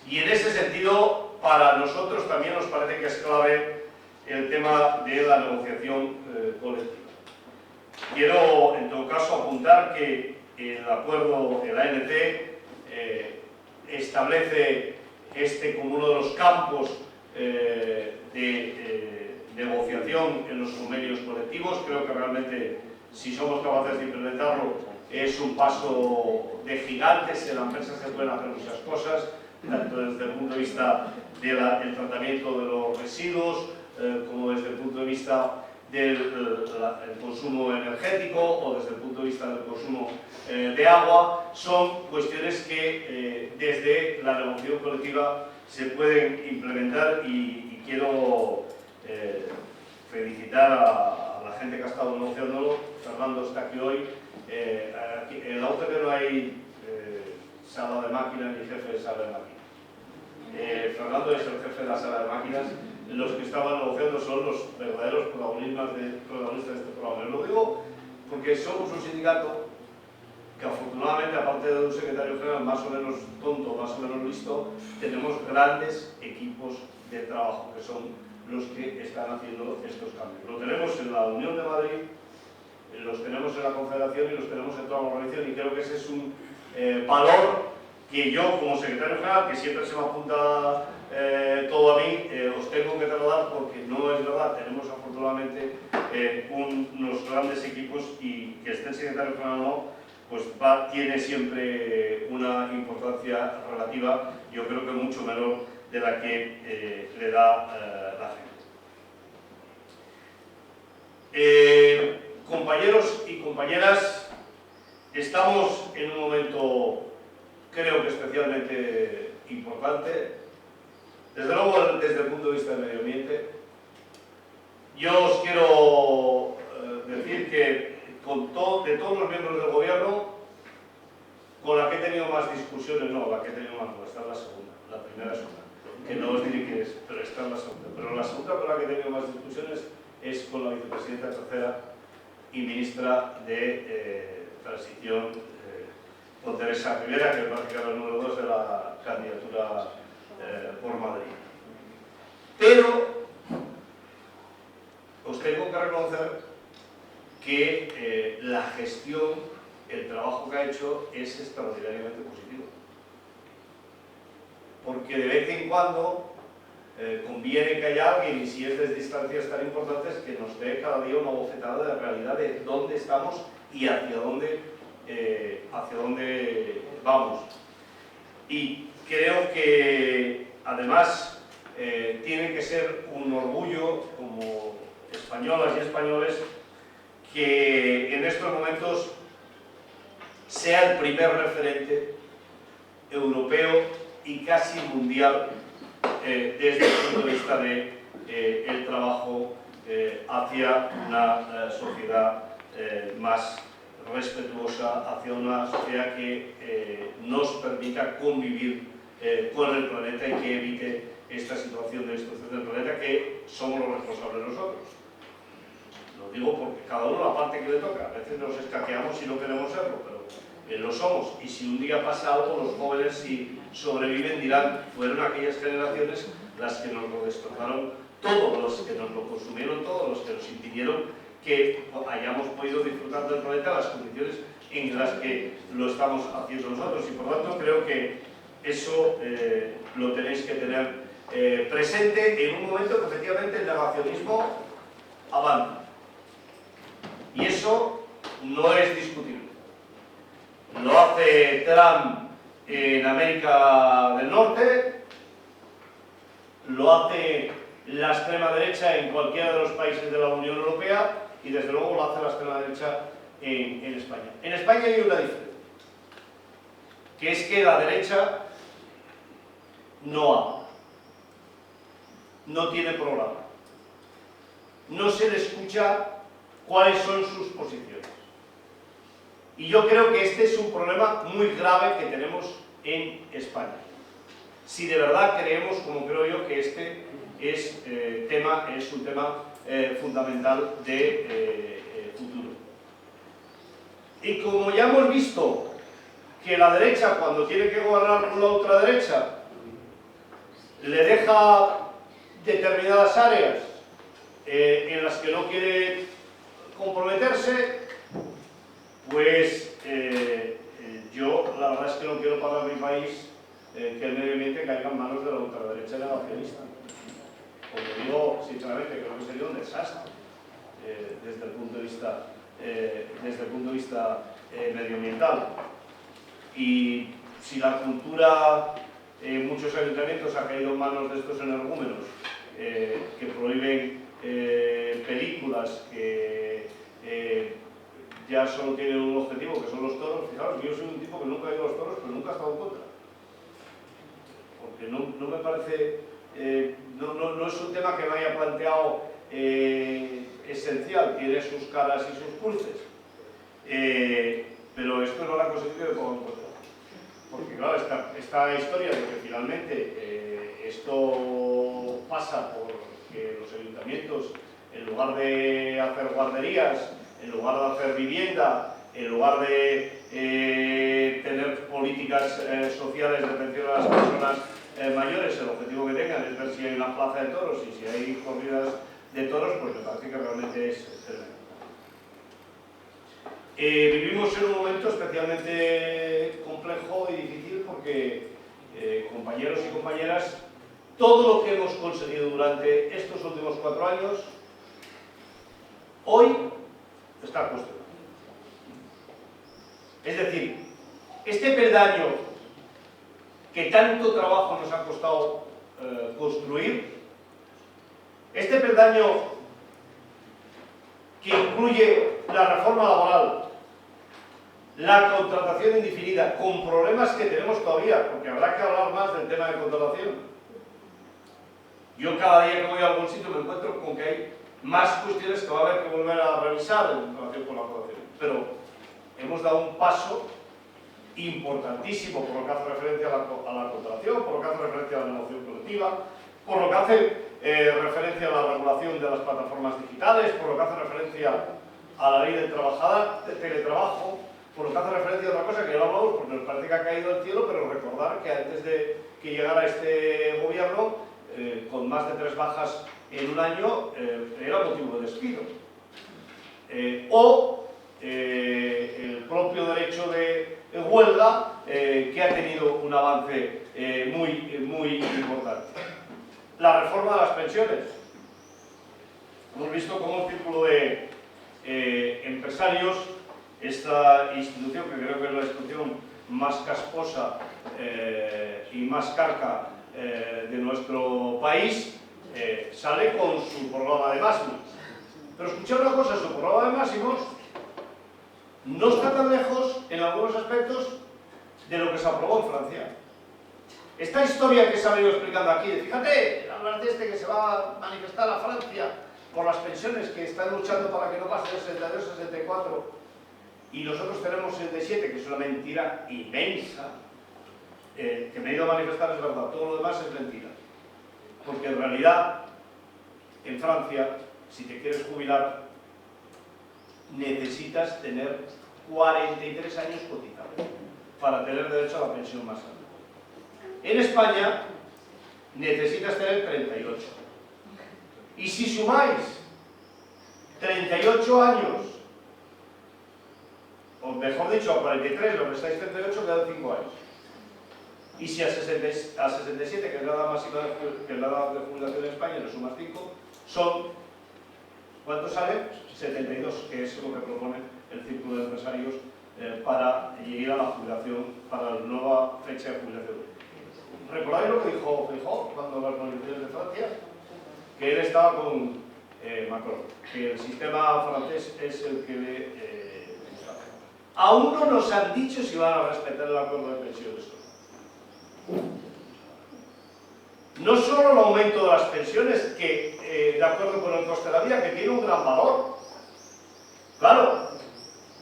Y en ese sentido, para nosotros también nos parece que es clave el tema de la negociación colectiva. Quiero, en todo caso, apuntar que el acuerdo, el ANT, establece este como uno de los campos de negociación en los convenios colectivos. Creo que realmente, si somos capaces de implementarlo, es un paso de gigantes. En la empresa se pueden hacer muchas cosas, tanto desde el punto de vista del tratamiento de los residuos, como desde el punto de vista del consumo energético o desde el punto de vista del consumo de agua. Son cuestiones que desde la negociación colectiva se pueden implementar y quiero felicitar a la gente que ha estado negociándolo. Fernando está aquí hoy. En la UCD no hay sala de máquinas ni jefe de sala de máquinas. Fernando es el jefe de la sala de máquinas. Los que estaban negociando son los verdaderos protagonistas de este programa. Lo digo porque somos un sindicato que, afortunadamente, aparte de un secretario general más o menos tonto, más o menos listo, tenemos grandes equipos de trabajo que son los que están haciendo estos cambios. Lo tenemos en la Unión de Madrid, los tenemos en la Confederación y los tenemos en toda la organización, y creo que ese es un valor que yo, como secretario general, que siempre se me apunta todo a mí, os tengo que trasladar, porque no es verdad. Tenemos afortunadamente unos grandes equipos, y que esté el secretario general o no, pues tiene siempre una importancia relativa, yo creo que mucho menor de la que le da la gente. Compañeros y compañeras, estamos en un momento, creo que especialmente importante. Desde luego, desde el punto de vista del medio ambiente, yo os quiero decir que de todos los miembros del gobierno, con la que he tenido más discusiones, no, la que he tenido más, esta es la segunda, la primera es una, que no os diré quién es, pero esta es la segunda. Pero la segunda con la que he tenido más discusiones es con la vicepresidenta tercera y ministra de Transición, con Teresa Rivera, que es prácticamente el número 2 de la candidatura por Madrid. Pero os tengo que reconocer que la gestión, el trabajo que ha hecho, es extraordinariamente positivo. Porque de vez en cuando conviene que haya alguien, y si es desde distancias tan importantes, que nos dé cada día una bofetada de la realidad de dónde estamos y hacia dónde vamos. Y creo que, además, tiene que ser un orgullo, como españolas y españoles, que en estos momentos sea el primer referente europeo y casi mundial desde el punto de vista del trabajo hacia una sociedad más respetuosa, hacia una sociedad que nos permita convivir con el planeta y que evite esta situación de destrucción del planeta, que somos los responsables nosotros. Lo digo porque cada uno la parte que le toca. A veces nos escaqueamos y no queremos serlo, pero lo somos. Y si un día pasa algo, los jóvenes, si sobreviven, dirán: fueron aquellas generaciones las que nos lo destrozaron, todos los que nos lo consumieron, todos los que nos impidieron que hayamos podido disfrutar del planeta, las condiciones en las que lo estamos haciendo nosotros. Y por tanto creo que eso lo tenéis que tener presente en un momento que efectivamente el negacionismo avanza. Y eso no es discutible. Lo hace Trump en América del Norte, lo hace la extrema derecha en cualquiera de los países de la Unión Europea, y desde luego lo hace la extrema derecha en España. En España hay una diferencia, que es que la derecha no habla, no tiene programa, no se le escucha cuáles son sus posiciones. Y yo creo que este es un problema muy grave que tenemos en España. Si de verdad creemos, como creo yo, que este es un tema fundamental de futuro. Y como ya hemos visto que la derecha, cuando tiene que gobernar con la ultraderecha, le deja determinadas áreas en las que no quiere comprometerse, pues yo la verdad es que no quiero para mi país que el medio ambiente caiga en manos de la ultraderecha negacionista. Como digo, sinceramente, creo que sería un desastre desde el punto de vista medioambiental. Y si la cultura en muchos ayuntamientos ha caído en manos de estos energúmenos que prohíben películas que ya solo tienen un objetivo, que son los toros. Fijaros, yo soy un tipo que nunca ha ido a los toros, pero nunca ha estado en contra. Porque no me parece, no es un tema que me haya planteado esencial, tiene sus caras y sus cruces. Pero esto no es la cosa que me pongo en contra. Porque claro, esta historia de que finalmente esto pasa porque los ayuntamientos, en lugar de hacer guarderías, en lugar de hacer vivienda, en lugar de tener políticas sociales de atención a las personas mayores, el objetivo que tengan es ver si hay una plaza de toros y si hay corridas de toros, pues me parece que realmente es tremendo. Vivimos en un momento especialmente complejo y difícil porque, compañeros y compañeras, todo lo que hemos conseguido durante estos últimos 4 años, hoy está cuestionado. Es decir, este peldaño que tanto trabajo nos ha costado construir, este peldaño que incluye la reforma laboral, la contratación indefinida, con problemas que tenemos todavía, porque habrá que hablar más del tema de contratación. Yo cada día que voy a algún sitio me encuentro con que hay más cuestiones que va a haber que volver a revisar en relación con la contratación. Pero hemos dado un paso importantísimo por lo que hace referencia a la contratación, por lo que hace referencia a la negociación colectiva, por lo que hace referencia a la regulación de las plataformas digitales, por lo que hace referencia a la ley del teletrabajo, por lo que hace referencia a otra cosa que ya hablamos porque nos parece que ha caído del cielo, pero recordar que antes de que llegara este gobierno, con más de 3 bajas en un año, era motivo de despido. El propio derecho de huelga, que ha tenido un avance muy importante. La reforma de las pensiones. Hemos visto cómo el círculo de empresarios, esta institución, que creo que es la institución más casposa y más carca de nuestro país, sale con su programa de máximos. Pero escuchad una cosa, su programa de máximos no está tan lejos en algunos aspectos de lo que se aprobó en Francia. Esta historia que se ha venido explicando aquí, fíjate, hablar de que se va a manifestar a Francia por las pensiones, que están luchando para que no pase de 62 a 64, y nosotros tenemos 67, que es una mentira inmensa. Que me he ido a manifestar es verdad, todo lo demás es mentira. Porque en realidad, en Francia, si te quieres jubilar, necesitas tener 43 años cotizados para tener derecho a la pensión más alta. En España necesitas tener 38. Y si sumáis 38 años, o mejor dicho, a 43, lo que estáis 38, quedan 5 años. Y si a 67, que es la edad máxima que es la edad de jubilación en España, le sumas 5, son, ¿cuánto sale? 72, que es lo que propone el Círculo de Empresarios para llegar a la jubilación, para la nueva fecha de jubilación. ¿Recordáis lo que dijo Feijóo cuando las movilizaciones de Francia? Que él estaba con Macron, que el sistema francés es el que le gusta. Aún no nos han dicho si van a respetar el acuerdo de pensiones. No solo el aumento de las pensiones, que de acuerdo con el coste de la vida, que tiene un gran valor. Claro,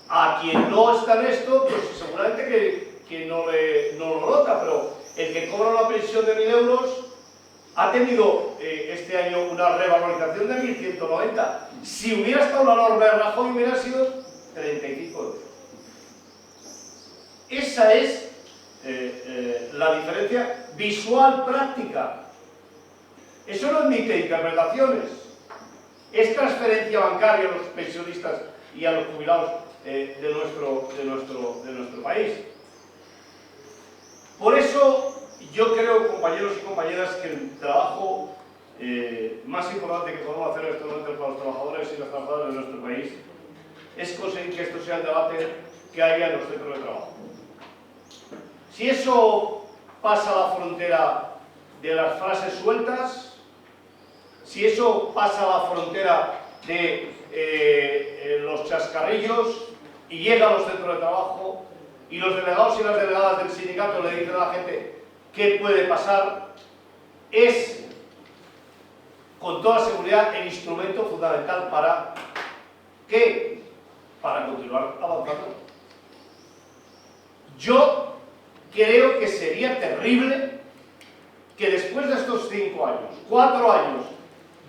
a quien no está en esto, pues seguramente que no lo nota, pero el que cobra una pensión de 1.000 euros ha tenido este año una revalorización de 1.190. Si hubiera estado la norma de Rajoy, hubiera sido 35 euros. Esa es la diferencia visual, práctica, Eso no admite interpretaciones. Es transferencia bancaria a los pensionistas y a los jubilados de nuestro país. Por eso yo creo, compañeros y compañeras, que el trabajo más importante que podemos hacer en estos momentos para los trabajadores y las trabajadoras de nuestro país es conseguir que esto sea el debate que haya en los centros de trabajo. Si eso pasa la frontera de las frases sueltas, si eso pasa la frontera de los chascarrillos y llega a los centros de trabajo y los delegados y las delegadas del sindicato le dicen a la gente qué puede pasar, es con toda seguridad el instrumento fundamental para ¿qué? Para continuar avanzando. Yo creo que sería terrible que después de estos 5 años, 4 años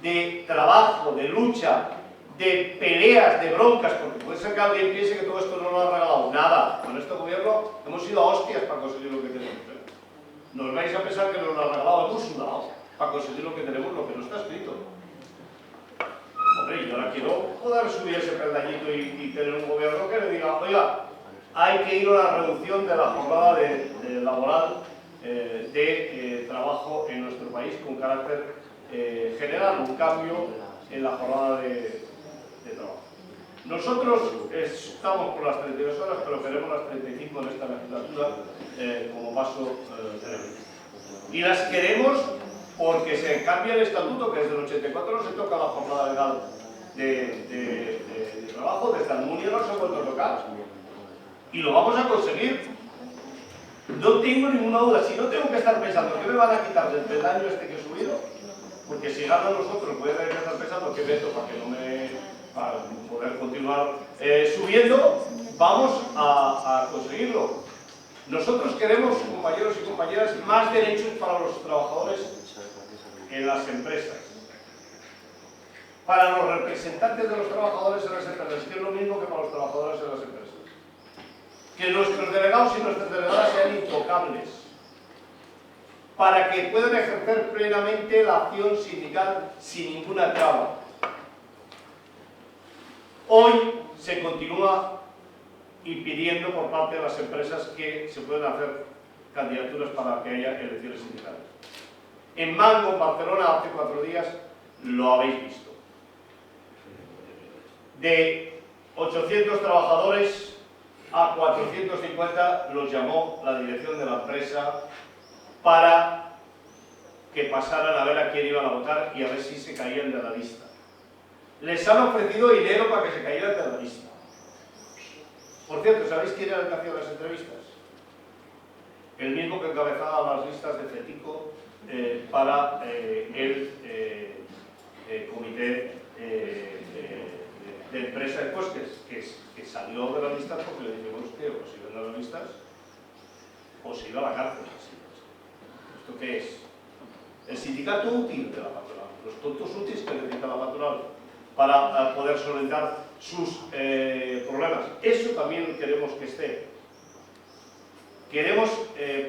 de trabajo, de lucha, de peleas, de broncas, porque puede ser que alguien piense que todo esto no lo ha regalado nada. Con este gobierno hemos ido a hostias para conseguir lo que tenemos. No vais a pensar que nos lo ha regalado, hemos sudado para conseguir lo que tenemos, lo que no está escrito. Hombre, yo ahora quiero poder subir ese peldañito y tener un gobierno que le diga, oiga, hay que ir a la reducción de la jornada laboral de trabajo en nuestro país con carácter general, un cambio en la jornada de trabajo. Nosotros estamos por las 32 horas, pero queremos las 35 en esta legislatura como paso previo. Y las queremos porque se cambia el estatuto, que desde el 84 no se toca la jornada legal de trabajo, desde Almunia no se ha vuelto a tocar. Y lo vamos a conseguir. No tengo ninguna duda. Si no tengo que estar pensando qué me van a quitar del peldaño este que he subido, porque si ganan nosotros voy a tener que estar pensando qué meto para poder continuar subiendo, vamos a conseguirlo. Nosotros queremos, compañeros y compañeras, más derechos para los trabajadores en las empresas, para los representantes de los trabajadores en las empresas, que es lo mismo que para los trabajadores en las empresas. Que nuestros delegados y nuestras delegadas sean intocables, para que puedan ejercer plenamente la acción sindical sin ninguna traba. Hoy se continúa impidiendo por parte de las empresas que se puedan hacer candidaturas para que haya elecciones sindicales. En Mango, en Barcelona, hace 4 días, lo habéis visto. De 800 trabajadores a 450 los llamó la dirección de la empresa para que pasaran a ver a quién iban a votar y a ver si se caían de la lista. Les han ofrecido dinero para que se cayeran de la lista. Por cierto, ¿sabéis quién era el que hacía las entrevistas? El mismo que encabezaba las listas de Fetico para el comité de empresa después que salió de las listas porque le dijimos que o se iban a las listas o se iba a la cárcel. ¿Esto qué es? El sindicato útil de la patronal, los tontos útiles que necesita la patronal para poder solventar sus problemas. Eso también queremos que esté. Queremos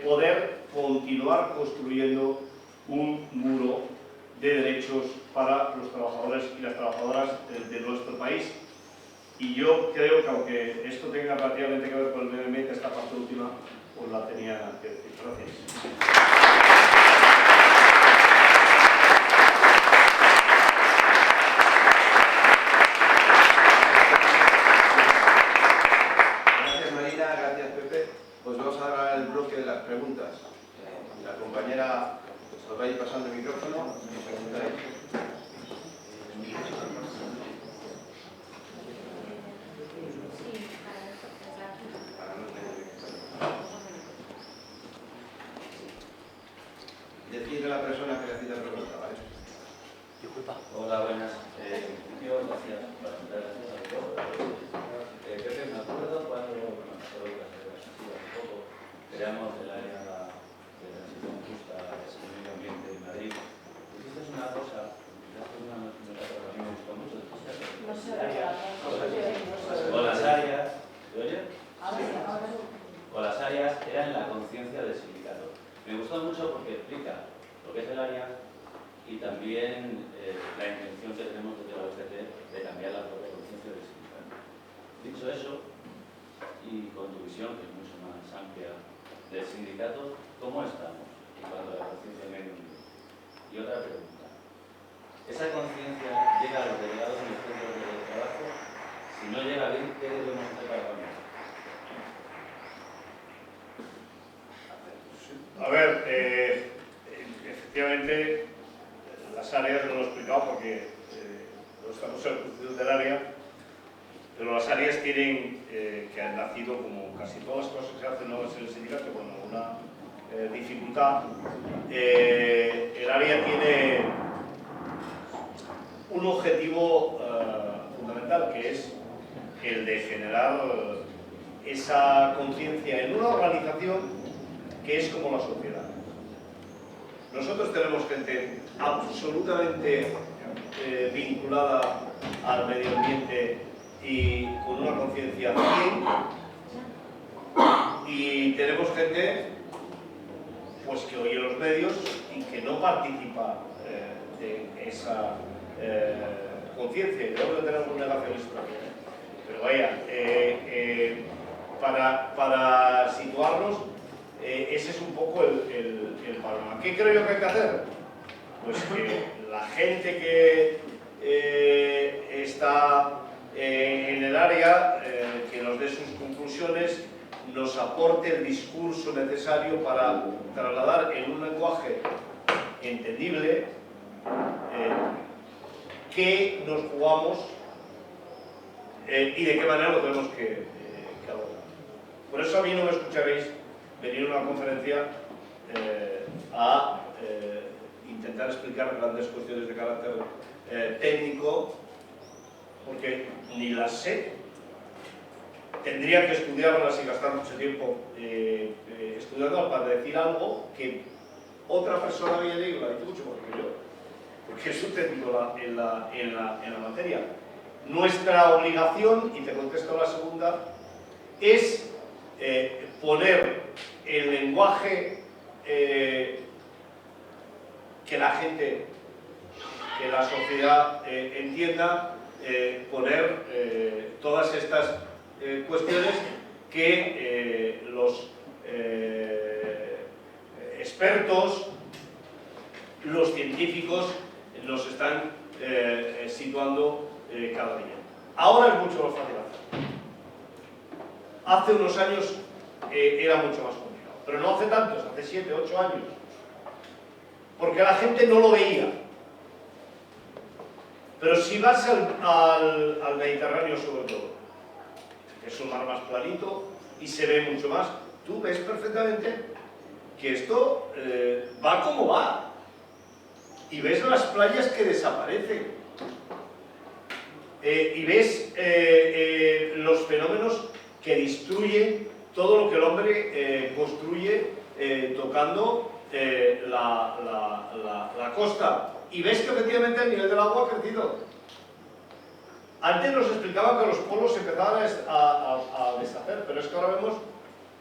poder continuar construyendo un muro de derechos para los trabajadores y las trabajadoras de nuestro país. Y yo creo que aunque esto tenga prácticamente que ver con el medio ambiente, esta parte última os la tenía que decir. Gracias. Pues vamos a dar ahora el bloque de las preguntas. La compañera os va a ir pasando el micrófono y preguntáis. Decirle a la persona que le hacía la pregunta, ¿vale? Disculpa. Hola, buenas. Gracias por la presentación. Pepe, me acuerdo cuando creamos el área de transición justa del medio ambiente en Madrid. Hiciste una cosa, una metodología que a mí me gustó mucho. O las áreas, ¿se oye? O las áreas eran la conciencia del sindicato. Me gustó mucho porque explica lo que es el área, y también la intención que tenemos desde la UGT de cambiar la propia conciencia del sindicato. Dicho eso, y con tu visión, que es mucho más amplia del sindicato, ¿cómo estamos en cuanto a la conciencia del medio ambiente? Y otra pregunta, ¿esa conciencia llega a los delegados en los centros de trabajo? Si no llega bien, ¿qué debemos hacer para cambiar? A ver, efectivamente, las áreas, no lo he explicado porque no estamos en la constitución del área, pero las áreas tienen, que han nacido como casi todas las cosas que se hacen nuevas en el sindicato, con alguna dificultad. El área tiene un objetivo fundamental, que es el de generar esa conciencia en una organización que es como la sociedad. Nosotros tenemos gente absolutamente vinculada al medio ambiente y con una conciencia 100, y tenemos gente pues que oye los medios y que no participa de esa conciencia. Y luego tenemos un negacionista. Pero vaya, para situarnos, ese es un poco el panorama. ¿Qué creo yo que hay que hacer? Pues que la gente que está en el área, que nos dé sus conclusiones, nos aporte el discurso necesario para trasladar en un lenguaje entendible qué nos jugamos y de qué manera lo tenemos que abordar. Por eso a mí no me escucharéis venir a una conferencia a intentar explicar grandes cuestiones de carácter técnico, porque ni las sé. Tendría que estudiarlas y gastar mucho tiempo estudiándolas para decir algo que otra persona había leído, la dice mucho mejor que yo, porque es un técnico en la materia. Nuestra obligación, y te contesto la segunda, es poner el lenguaje que la gente, que la sociedad entienda, poner todas estas cuestiones que los expertos, los científicos nos están situando cada día. Ahora es mucho más fácil hacerlo. Hace unos años era mucho más complicado, pero no hace tantos, hace 7, 8 años, porque la gente no lo veía. Pero si vas al Mediterráneo sobre todo, que es un mar más planito y se ve mucho más, tú ves perfectamente que esto va como va, y ves las playas que desaparecen, y ves los fenómenos que destruyen todo lo que el hombre construye tocando la costa, y ves que efectivamente el nivel del agua ha crecido. Antes nos explicaban que los polos se empezaban a deshacer, pero es que ahora vemos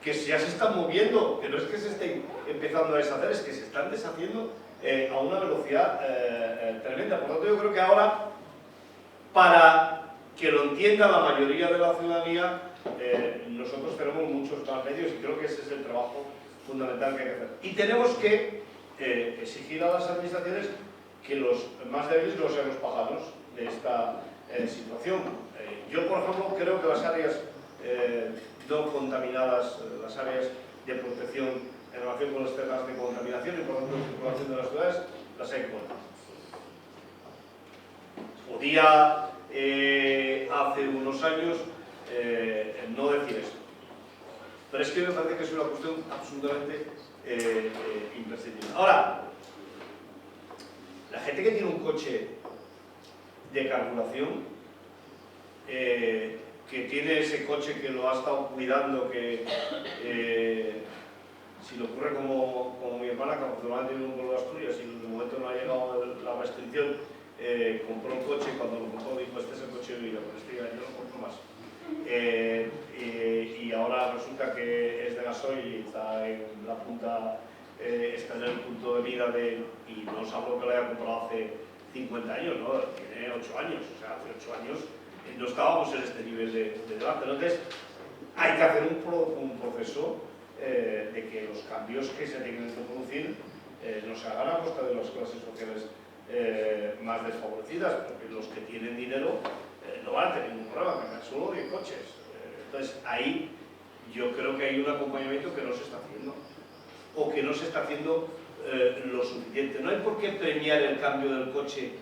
que ya se están moviendo, que no es que se estén empezando a deshacer, es que se están deshaciendo a una velocidad tremenda. Por lo tanto, yo creo que ahora, para que lo entienda la mayoría de la ciudadanía, nosotros tenemos muchos más medios, y creo que ese es el trabajo fundamental que hay que hacer. Y tenemos que exigir a las administraciones que los más débiles no sean los pájaros de esta situación. Yo, por ejemplo, creo que las áreas no contaminadas, las áreas de protección en relación con los temas de contaminación y por lo tanto de circulación de las ciudades, las hay que poner. Podía hace unos años no decir esto, pero es que me parece que es una cuestión absolutamente imprescindible. Ahora, la gente que tiene un coche de carburación, que tiene ese coche que lo ha estado cuidando, que si le ocurre como mi hermana, que afortunadamente tiene un vuelo de Asturias y en el momento no ha llegado la restricción, compró un coche y cuando lo compró dijo: este es el coche de vida, pero este ya yo no compro más. Y ahora resulta que es de gasoil y está en la punta está en el punto de mira de, y no os hablo que lo haya comprado hace 50 años, ¿no? Tiene 8 años, o sea, hace 8 años no estábamos en este nivel de debate. Entonces, hay que hacer un proceso de que los cambios que se tengan que producir no se hagan a costa de las clases sociales más desfavorecidas, porque los que tienen dinero no van a tener ningún problema, que solo de coches. Entonces, ahí yo creo que hay un acompañamiento que no se está haciendo, o que no se está haciendo lo suficiente. No hay por qué premiar el cambio del coche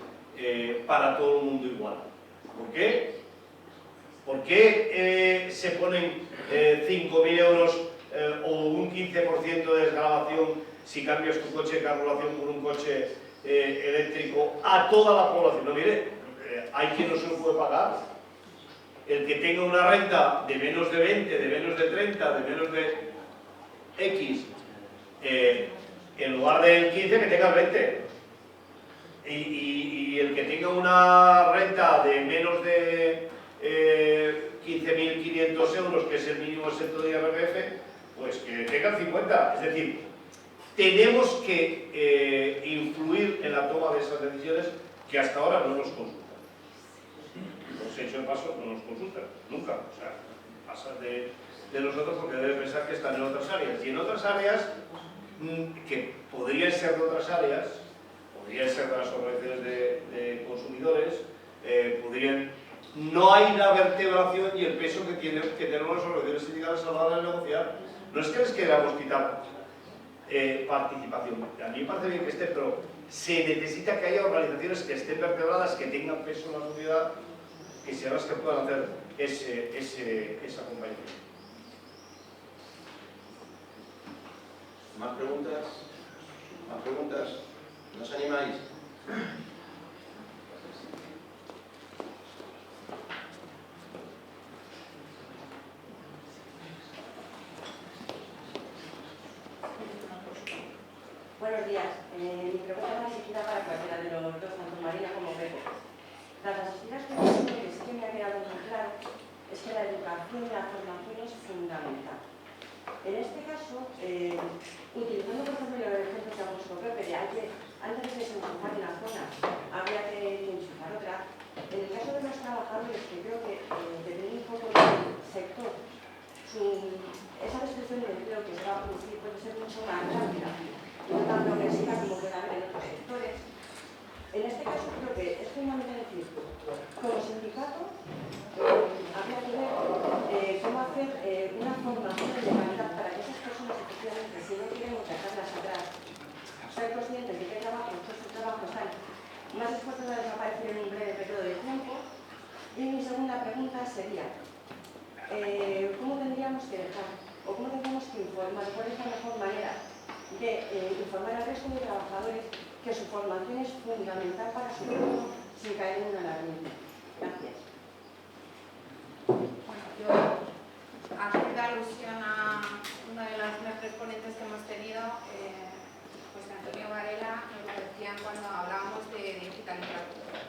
para todo el mundo igual. ¿Por qué? ¿Por qué se ponen 5.000 euros o un 15% de desgravación si cambias tu coche de carburación por un coche eléctrico a toda la población? No, mire, hay quien no se lo puede pagar. El que tenga una renta de menos de 20, de menos de 30, de menos de X, en lugar del 15 que tenga el 20. Y el que tenga una renta de menos de 15.500 euros, que es el mínimo exento de IRPF, pues que tenga el 50. Es decir, tenemos que influir en la toma de esas decisiones que hasta ahora no nos consultan. Los hechos de paso no nos consultan, nunca. O sea, pasan de nosotros porque deben pensar que están en otras áreas. Y en otras áreas, que podrían ser de otras áreas, podrían ser de las organizaciones de consumidores, podrían... No hay la vertebración y el peso que tenemos las organizaciones sindicales a la hora de negociar. No es que les queramos quitar participación. A mí me parece bien que esté, pero se necesita que haya organizaciones que estén vertebradas, que tengan peso en la sociedad, que sean las que puedan hacer ese acompañamiento. ¿Más preguntas? ¿Más preguntas? ¿No os animáis? Buenos días. Mi pregunta va dirigida para cualquiera de los dos, tanto Marina como Pepe. Tras las historias que he visto, lo que sí que me ha quedado muy claro es que la educación y la formación es fundamental. En este caso, utilizando por ejemplo el ejemplo que ha puesto Pepe, de antes de desenchufar una zona, habría que enchufar otra. En el caso de los trabajadores, que creo que dependiendo un poco del sector, esa destrucción de empleo que se va a producir puede ser mucho más rápida y no tan progresiva como puede haber en otros sectores. En este caso creo que es fundamental decir, como sindicato, habría que ver cómo hacer una formación de calidad para que esas personas, efectivamente, si no queremos dejarlas atrás, ser conscientes de qué trabajo, nuestros trabajos están más dispuestos a desaparecer en un breve periodo de tiempo. Y mi segunda pregunta sería, ¿cómo tendríamos que dejar o cómo tendríamos que informar? ¿Cuál es la mejor manera de informar al resto de trabajadores que su formación es fundamental para su trabajo sin caer en un alarmismo? Gracias. Bueno, yo, haciendo alusión a una de las mejores ponentes que hemos tenido, José Antonio Varela, nos lo decían cuando hablábamos de digitalización.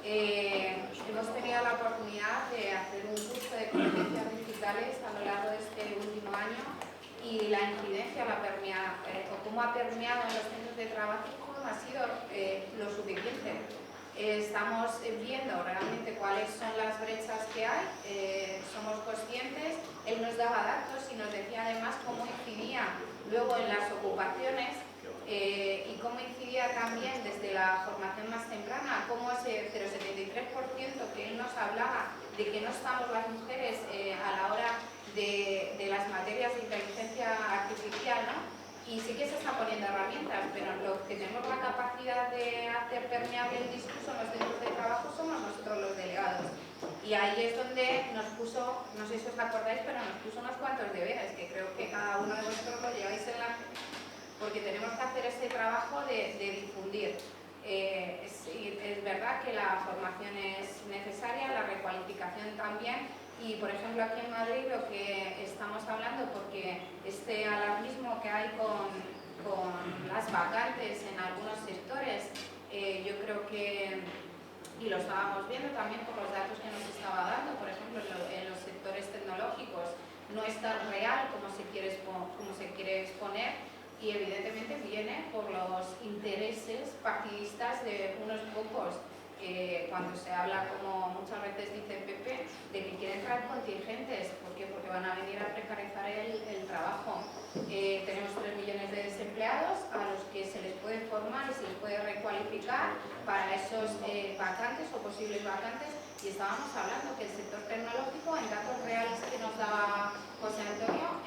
Hemos tenido la oportunidad de hacer un curso de competencias digitales a lo largo de este último año y la incidencia, o cómo ha permeado en los centros de trabajo no ha sido lo suficiente. Estamos viendo realmente cuáles son las brechas que hay, somos conscientes, él nos daba datos y nos decía además cómo incidía luego en las ocupaciones y cómo incidía también desde la formación más temprana, cómo ese 0,73% que él nos hablaba de que no estamos las mujeres a la hora de las materias de inteligencia artificial, ¿no? Y sí que se están poniendo herramientas, pero los que tenemos la capacidad de hacer permeable el discurso en los centros de trabajo somos nosotros los delegados. Y ahí es donde nos puso, no sé si os acordáis, pero nos puso unos cuantos deberes, que creo que cada uno de vosotros lo lleváis en la... porque tenemos que hacer ese trabajo de difundir. Es verdad que la formación es necesaria, la recualificación también, y por ejemplo aquí en Madrid lo que estamos hablando, porque este alarmismo que hay con las vacantes en algunos sectores, yo creo que, y lo estábamos viendo también por los datos que nos estaba dando, por ejemplo en los sectores tecnológicos no es tan real como se quiere exponer, y evidentemente viene por los intereses partidistas de unos pocos. Cuando se habla, como muchas veces dice Pepe, de que quieren traer contingentes. ¿Por qué? Porque van a venir a precarizar el trabajo. Tenemos 3 millones de desempleados a los que se les puede formar y se les puede recualificar para esos vacantes o posibles vacantes. Y estábamos hablando que el sector tecnológico, en datos reales que nos daba José Antonio,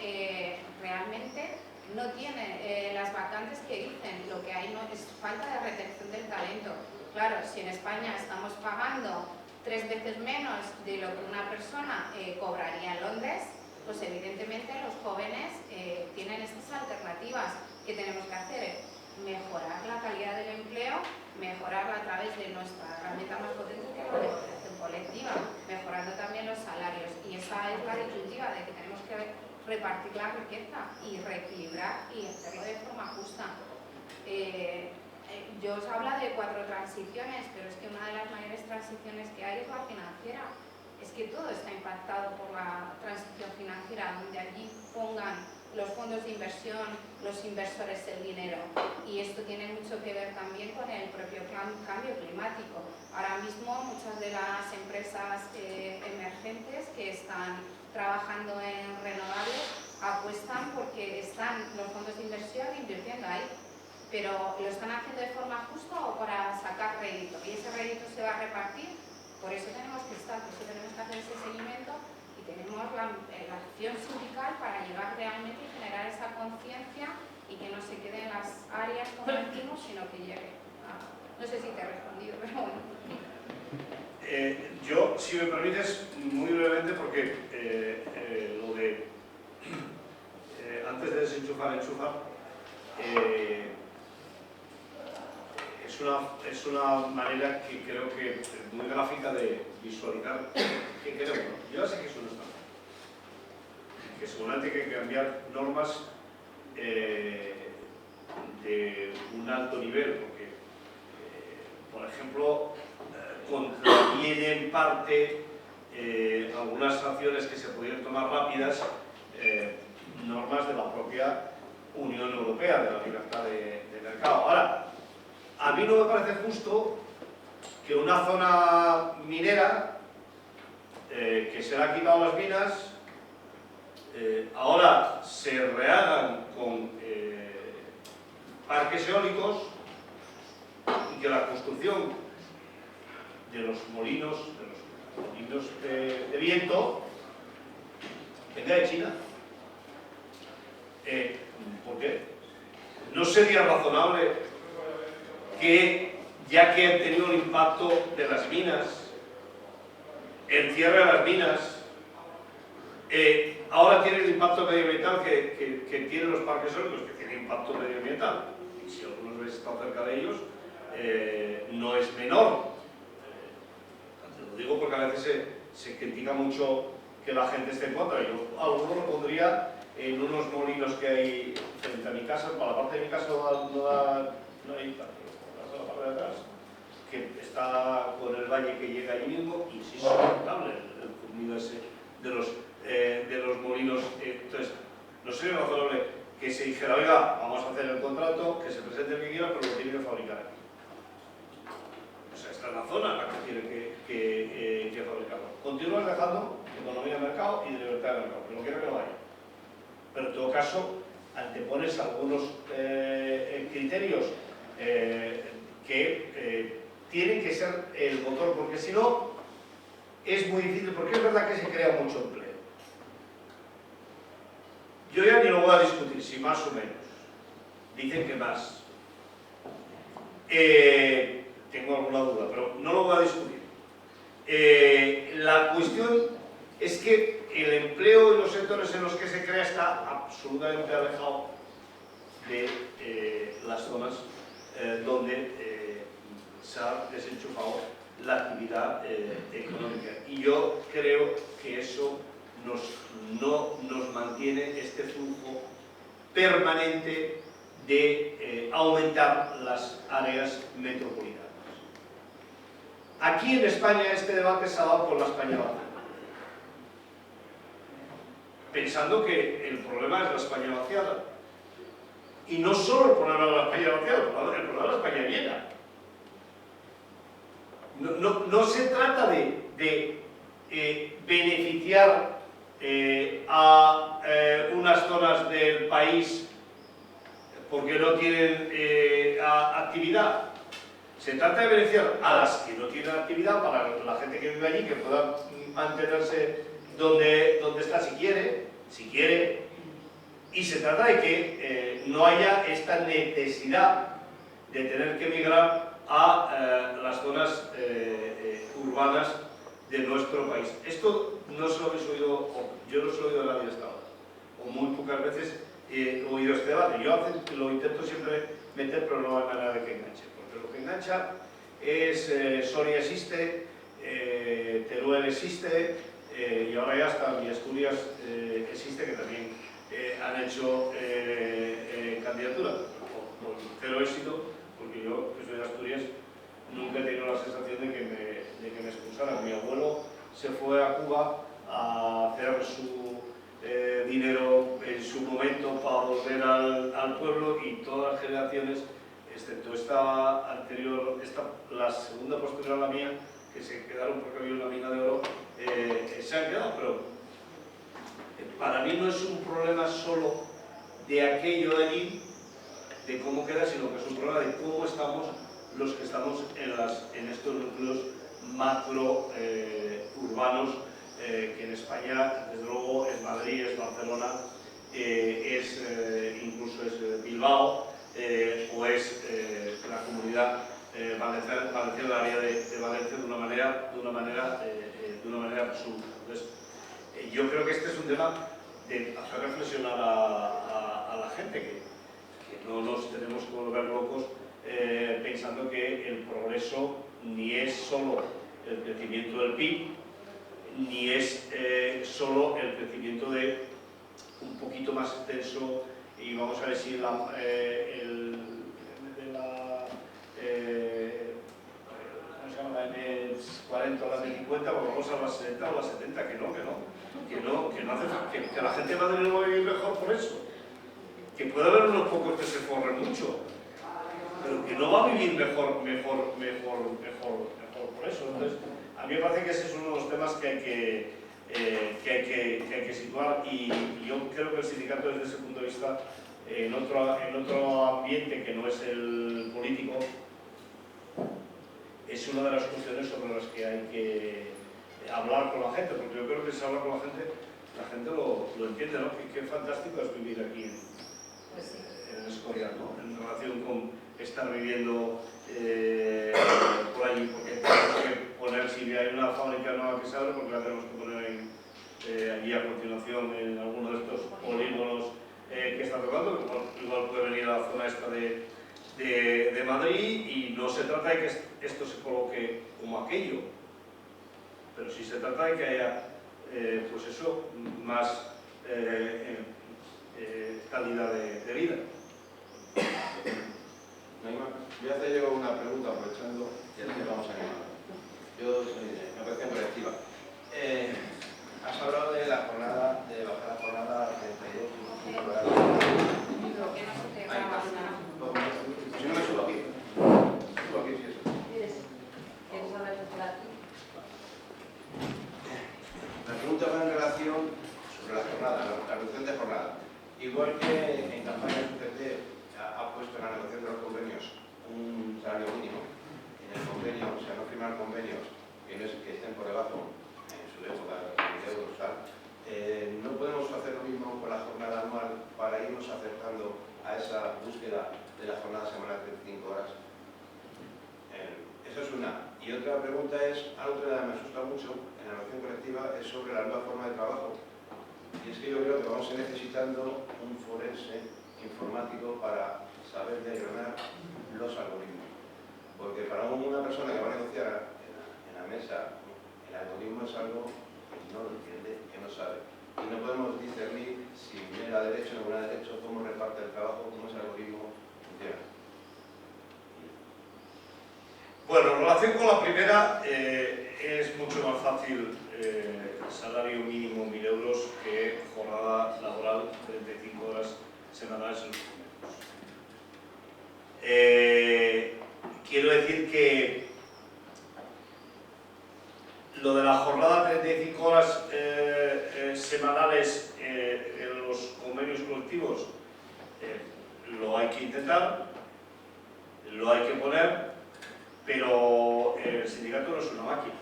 realmente no tiene las vacantes que dicen. Lo que hay no es falta de retención del talento. Claro, si en España estamos pagando 3 veces menos de lo que una persona cobraría en Londres, pues evidentemente los jóvenes tienen estas alternativas. ¿Qué tenemos que hacer? Mejorar la calidad del empleo, mejorarla a través de nuestra herramienta más potente, que es la negociación colectiva, mejorando también los salarios. Y esa es la disyuntiva de que tenemos que repartir la riqueza y reequilibrar y hacerlo de forma justa. Yo os hablo de 4 transiciones, pero es que una de las mayores transiciones que hay es la financiera. Es que todo está impactado por la transición financiera, donde allí pongan los fondos de inversión, los inversores el dinero. Y esto tiene mucho que ver también con el propio cambio climático. Ahora mismo muchas de las empresas emergentes que están trabajando en renovables apuestan porque están los fondos de inversión invirtiendo ahí. Pero ¿lo están haciendo de forma justa o para sacar rédito? Y ese rédito se va a repartir. Por eso tenemos que estar, por eso tenemos que hacer ese seguimiento y tenemos la acción sindical para llegar realmente y generar esa conciencia y que no se quede en las áreas como decimos, sino que llegue a... No sé si te he respondido, pero bueno. Yo, si me permites, muy brevemente, porque lo de antes de desenchufar, enchufar, es una manera que creo que es muy gráfica de visualizar qué queremos. Yo ya sé que eso no está mal, que seguramente hay que cambiar normas de un alto nivel, porque, por ejemplo, contraviene en parte algunas acciones que se pudieran tomar rápidas, normas de la propia Unión Europea, de la libertad de mercado. Ahora, a mí no me parece justo que una zona minera que se le ha quitado las minas ahora se rehagan con parques eólicos y que la construcción de los molinos de viento venga de China. ¿Por qué? ¿No sería razonable que, ya que han tenido el impacto de las minas, el cierre de las minas, ahora tiene el impacto medioambiental que tienen los parques eólicos, que tienen impacto medioambiental, y si algunos veis están cerca de ellos, no es menor? Lo digo porque a veces se critica mucho que la gente esté en contra. Yo alguno lo pondría en unos molinos que hay frente a mi casa. Para la parte de mi casa no hay tanto, la parte de atrás, que está con el valle que llega allí mismo, y sí es insoportable el zumbido ese de los molinos. Entonces, no sería razonable que se dijera, oiga, vamos a hacer el contrato, que se presente el que quiera, pero lo tiene que fabricar aquí. O sea, esta es la zona en la que tiene que fabricarlo. Continúas dejando economía de mercado y de libertad de mercado, que no quiero que lo haya. Pero en todo caso, antepones algunos criterios que tienen que ser el motor, porque si no, es muy difícil, porque es verdad que se crea mucho empleo. Yo ya ni lo voy a discutir, si más o menos. Dicen que más. Tengo alguna duda, pero no lo voy a discutir. La cuestión es que el empleo en los sectores en los que se crea está absolutamente alejado de las zonas donde se ha desenchufado la actividad económica. Y yo creo que eso no nos mantiene este flujo permanente de aumentar las áreas metropolitanas. Aquí en España este debate se ha dado por la España vacía, pensando que el problema es la España vaciada. Y no solo el problema de la España vacía, el problema de la España llena. No se trata de beneficiar a unas zonas del país porque no tienen actividad. Se trata de beneficiar a las que no tienen actividad, para la gente que vive allí, que pueda mantenerse donde está si quiere, y se trata de que no haya esta necesidad de tener que migrar a las zonas urbanas de nuestro país. Esto no se lo habéis oído, o yo no se lo he oído a nadie hasta ahora, o muy pocas veces he oído este debate. Yo lo intento siempre meter, pero no hay manera de que enganche, porque lo que engancha es Soria existe, Teruel existe, y ahora ya hasta mi Asturias existe, que también han hecho candidatura, por cero éxito, porque yo, que soy de Asturias, nunca he tenido la sensación de que me expulsaran. Mi abuelo se fue a Cuba a hacer su dinero en su momento para volver al pueblo, y todas las generaciones, excepto esta anterior, la segunda posterior a la mía, que se quedaron porque había una mina de oro, se han quedado. Pero para mí no es un problema solo de aquello de allí, de cómo queda, sino que es un problema de cómo estamos los que estamos en estos núcleos macro urbanos, que en España, desde luego, es Madrid, es Barcelona, incluso es Bilbao, o es la comunidad valenciana, el área de Valencia, de una manera absoluta. Entonces, yo creo que este es un tema de hacer reflexionar a la gente, que no nos tenemos que volver locos pensando que el progreso ni es solo el crecimiento del PIB, ni es solo el crecimiento de un poquito más extenso, y vamos a ver si la M40 o la M50, pues vamos a las 60 o las 70, que no hace falta, que la gente va a tener que vivir mejor por eso, que puede haber unos pocos que se forren mucho, pero que no va a vivir mejor por eso. Entonces, a mí me parece que ese es uno de los temas que hay que situar, y yo creo que el sindicato, desde ese punto de vista, en otro ambiente que no es el político, es una de las cuestiones sobre las que hay que hablar con la gente, porque yo creo que si se habla con la gente lo entiende, ¿no? Qué fantástico es vivir aquí en Escorial, ¿no? En relación con estar viviendo por allí, porque tenemos que poner, si hay una fábrica nueva que se abre, porque la tenemos que poner allí a continuación en alguno de estos polígonos que está tocando, que igual puede venir a la zona esta de Madrid, y no se trata de que esto se coloque como aquello, pero sí se trata de que haya, pues eso, más calidad de vida. Voy a hacer yo una pregunta, aprovechando que vamos a animar. Yo soy de negociación colectiva. Has hablado de la jornada, de bajar la jornada a 32 horas. Si no me subo aquí. Subo aquí, sí, eso. ¿Quieres hablar de aquí? La pregunta va en relación sobre la jornada, la reducción de jornada. Igual que en campaña UGT ha puesto en la negociación de los convenios un salario mínimo, en el convenio, o sea, no firmar convenios que estén por debajo, en su época, de euros, tal, no podemos hacer lo mismo con la jornada anual para irnos acercando a esa búsqueda de la jornada semanal de 35 horas. Esa es una. Y otra pregunta es, algo que me asusta mucho en la negociación colectiva, es sobre la nueva forma de trabajo. Y es que yo creo que vamos a ir necesitando un forense informático para saber diagramar los algoritmos. Porque para una persona que va a negociar en la mesa, el algoritmo es algo que no lo entiende, que no sabe. Y no podemos discernir si viene a derecho o no viene a derecho, cómo reparte el trabajo, cómo ese algoritmo funciona. Bueno, en relación con la primera, es mucho más fácil salario mínimo 1.000 euros que jornada laboral 35 horas semanales en los convenios. colectivos lo hay que intentar, lo hay que poner, pero el sindicato no es una máquina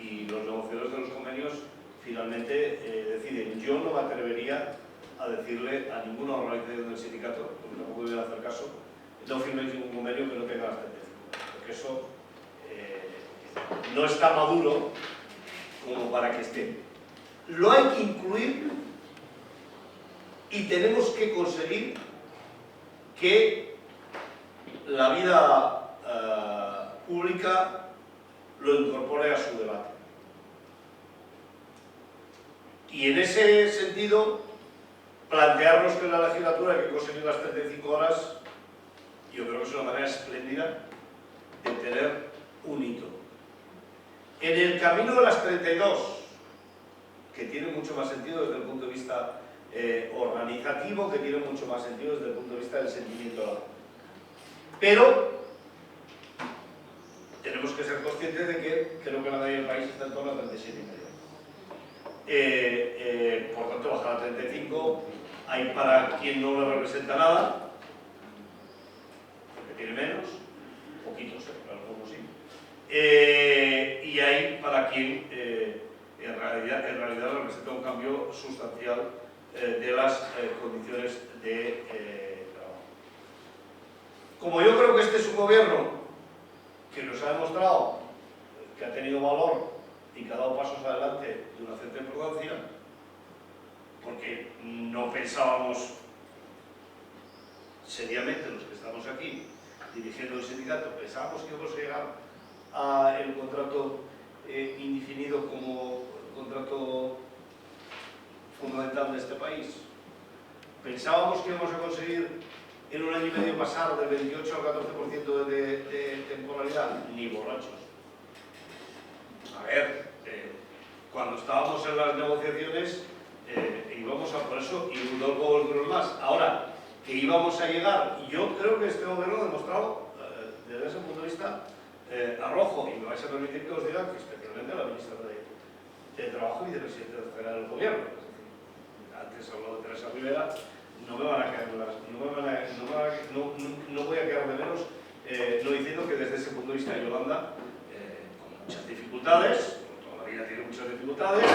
y los negociadores de los convenios finalmente deciden. Yo no me atrevería a decirle a ninguna organización del sindicato, porque tampoco voy a hacer caso, no firméis ningún convenio que no tenga las 35, porque eso no está maduro como para que esté. Lo hay que incluir y tenemos que conseguir que la vida pública lo incorpore a su debate. Y en ese sentido, plantearnos que en la legislatura hay que conseguir las 35 horas, yo creo que es una manera espléndida de tener un hito. En el camino de las 32, que tiene mucho más sentido desde el punto de vista organizativo, que tiene mucho más sentido desde el punto de vista del sentimiento de la gente. Pero tenemos que ser conscientes de que creo que la media del país está en torno a 37,5. Por tanto, bajar a 35, hay para quien no le representa nada, porque tiene menos, poquitos, algunos sí, y hay para quien en realidad representa un cambio sustancial de las condiciones de trabajo. Como yo creo que este es un gobierno que nos ha demostrado que ha tenido valor y que ha dado pasos adelante de una cierta importancia, porque no pensábamos seriamente los que estamos aquí dirigiendo el sindicato, pensábamos que íbamos a llegar a el contrato indefinido como contrato fundamental de este país. Pensábamos que íbamos a conseguir en un año y medio pasar del 28 al 14% de temporalidad, ni borrachos. A ver, cuando estábamos en las negociaciones íbamos a por eso y 2 euros más. Ahora, que íbamos a llegar, yo creo que este gobierno ha demostrado desde ese punto de vista arrojo, y me vais a permitir que os diga que especialmente la ministra de Trabajo y vicepresidenta general del gobierno. Es decir, antes he hablado de Teresa Rivera, no voy a quedar de menos no diciendo que desde ese punto de vista Yolanda, con muchas dificultades, todavía tiene muchas dificultades,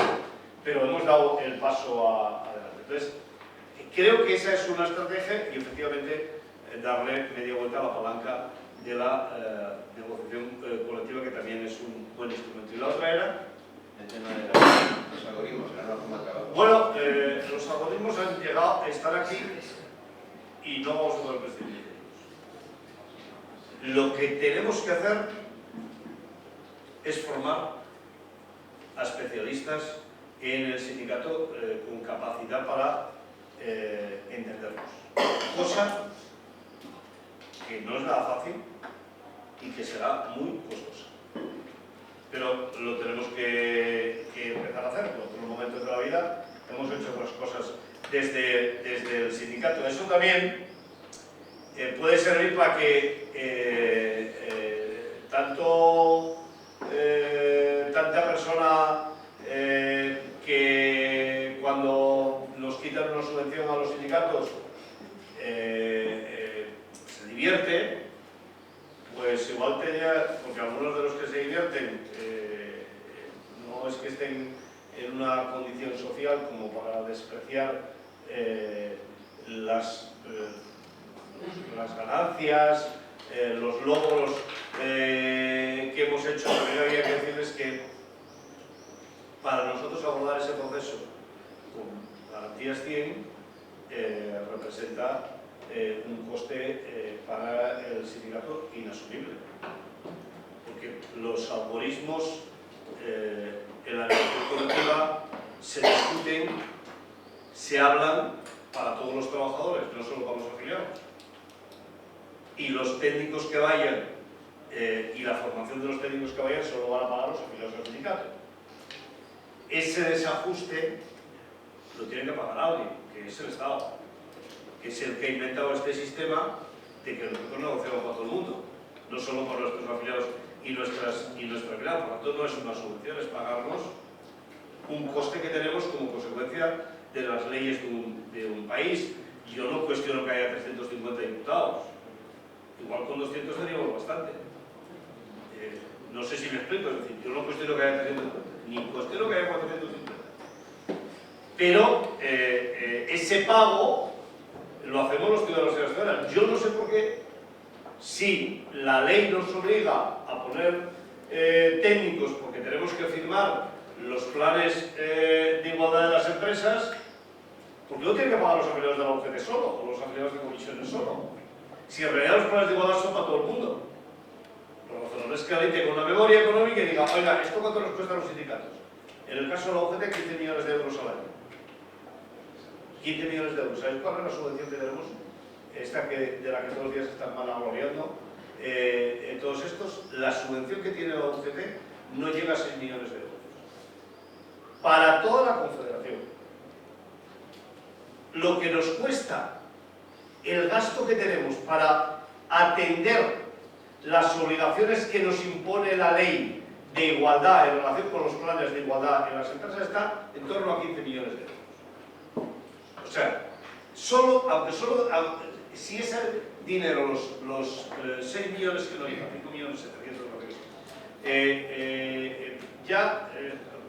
pero hemos dado el paso adelante. Entonces, creo que esa es una estrategia y efectivamente darle media vuelta a la palanca de la negociación colectiva, que también es un buen instrumento. Y la otra era El tema de Los algoritmos, la norma acabada. bueno, los algoritmos han llegado a estar aquí y no vamos a poder prescindir de ellos. Lo que tenemos que hacer es formar a especialistas en el sindicato con capacidad para entenderlos. Cosa que no es nada fácil y que será muy costosa. Pero lo tenemos que empezar a hacer. En otros momentos de la vida hemos hecho otras cosas desde el sindicato. Eso también puede servir para que tanta persona que cuando nos quitan una subvención a los sindicatos se divierte, pues igual tenía, porque algunos de los que se divierten no es que estén en una condición social como para despreciar las ganancias, los logros que hemos hecho. También había que decirles que para nosotros abordar ese proceso con garantías 100 representa un coste para el sindicato inasumible, porque los algoritmos en la negociación colectiva se discuten, se hablan para todos los trabajadores, no solo para los afiliados, y los técnicos que vayan y la formación de los técnicos que vayan solo van a pagar los afiliados del sindicato. Ese desajuste lo tiene que pagar alguien, que es el Estado, que es el que ha inventado este sistema de que nosotros negociamos para todo el mundo, no solo para nuestros afiliados y nuestra vida. Por lo tanto, no es una solución, es pagarnos un coste que tenemos como consecuencia de las leyes de un país. Yo no cuestiono que haya 350 diputados. Igual con 200 teníamos bastante. No sé si me explico, es decir, yo no cuestiono que haya 350, ni cuestiono que haya 450. Pero ese pago lo hacemos los ciudadanos y las ciudadanas. Yo no sé por qué, si la ley nos obliga a poner técnicos porque tenemos que firmar los planes de igualdad de las empresas, porque no tienen que pagar los afiliados de la UGT solo, o los afiliados de comisiones solo. Si en realidad los planes de igualdad son para todo el mundo. Lo razonable es que la ley tenga una memoria económica y diga, oiga, ¿esto cuánto nos cuesta a los sindicatos? En el caso de la UGT, 15 millones de euros al año. 15 millones de euros. ¿Sabéis cuál es la subvención que tenemos? Esta de la que todos los días están malabareando. En todos estos, la subvención que tiene la UGT no llega a 6 millones de euros. Para toda la Confederación. Lo que nos cuesta el gasto que tenemos para atender las obligaciones que nos impone la ley de igualdad en relación con los planes de igualdad en las empresas está en torno a 15 millones de euros. O sea, si ese dinero, los 6 millones que no llegan, 5 millones 700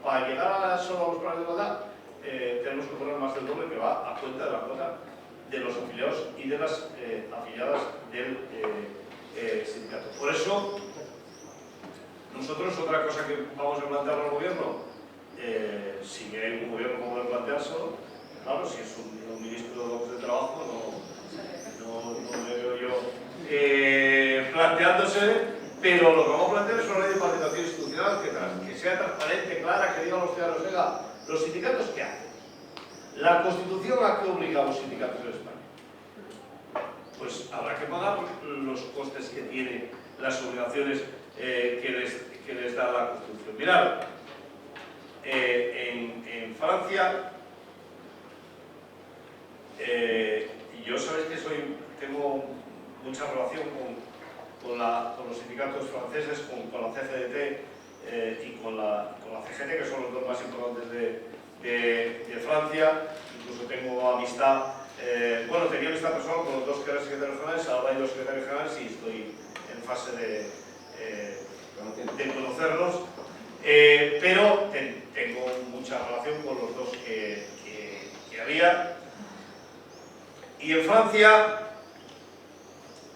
para llegar solo a los planes de igualdad, tenemos que poner más del doble, que va a cuenta de la cuota de los afiliados y de las afiliadas del sindicato. Por eso, nosotros otra cosa que vamos a plantear al gobierno, si hay un gobierno como de planteárselo, claro, si es un ministro de Trabajo, no me veo yo planteándose, pero lo que vamos a plantear es una ley de participación institucional que sea transparente, clara, que diga a los ciudadanos, oiga, los sindicatos, ¿qué hacen? ¿La Constitución a qué obliga a los sindicatos en España? Pues habrá que pagar los costes que tiene, las obligaciones que les da la Constitución. Mirad, en Francia, yo sabéis que tengo mucha relación con los sindicatos franceses, con la CGT y con la CGT, que son los dos más importantes de Francia. Incluso tengo amistad, tenía amistad personal con los dos que eran secretarios generales, ahora hay dos secretarios generales y estoy en fase de conocerlos, pero tengo mucha relación con los dos que había. Y en Francia,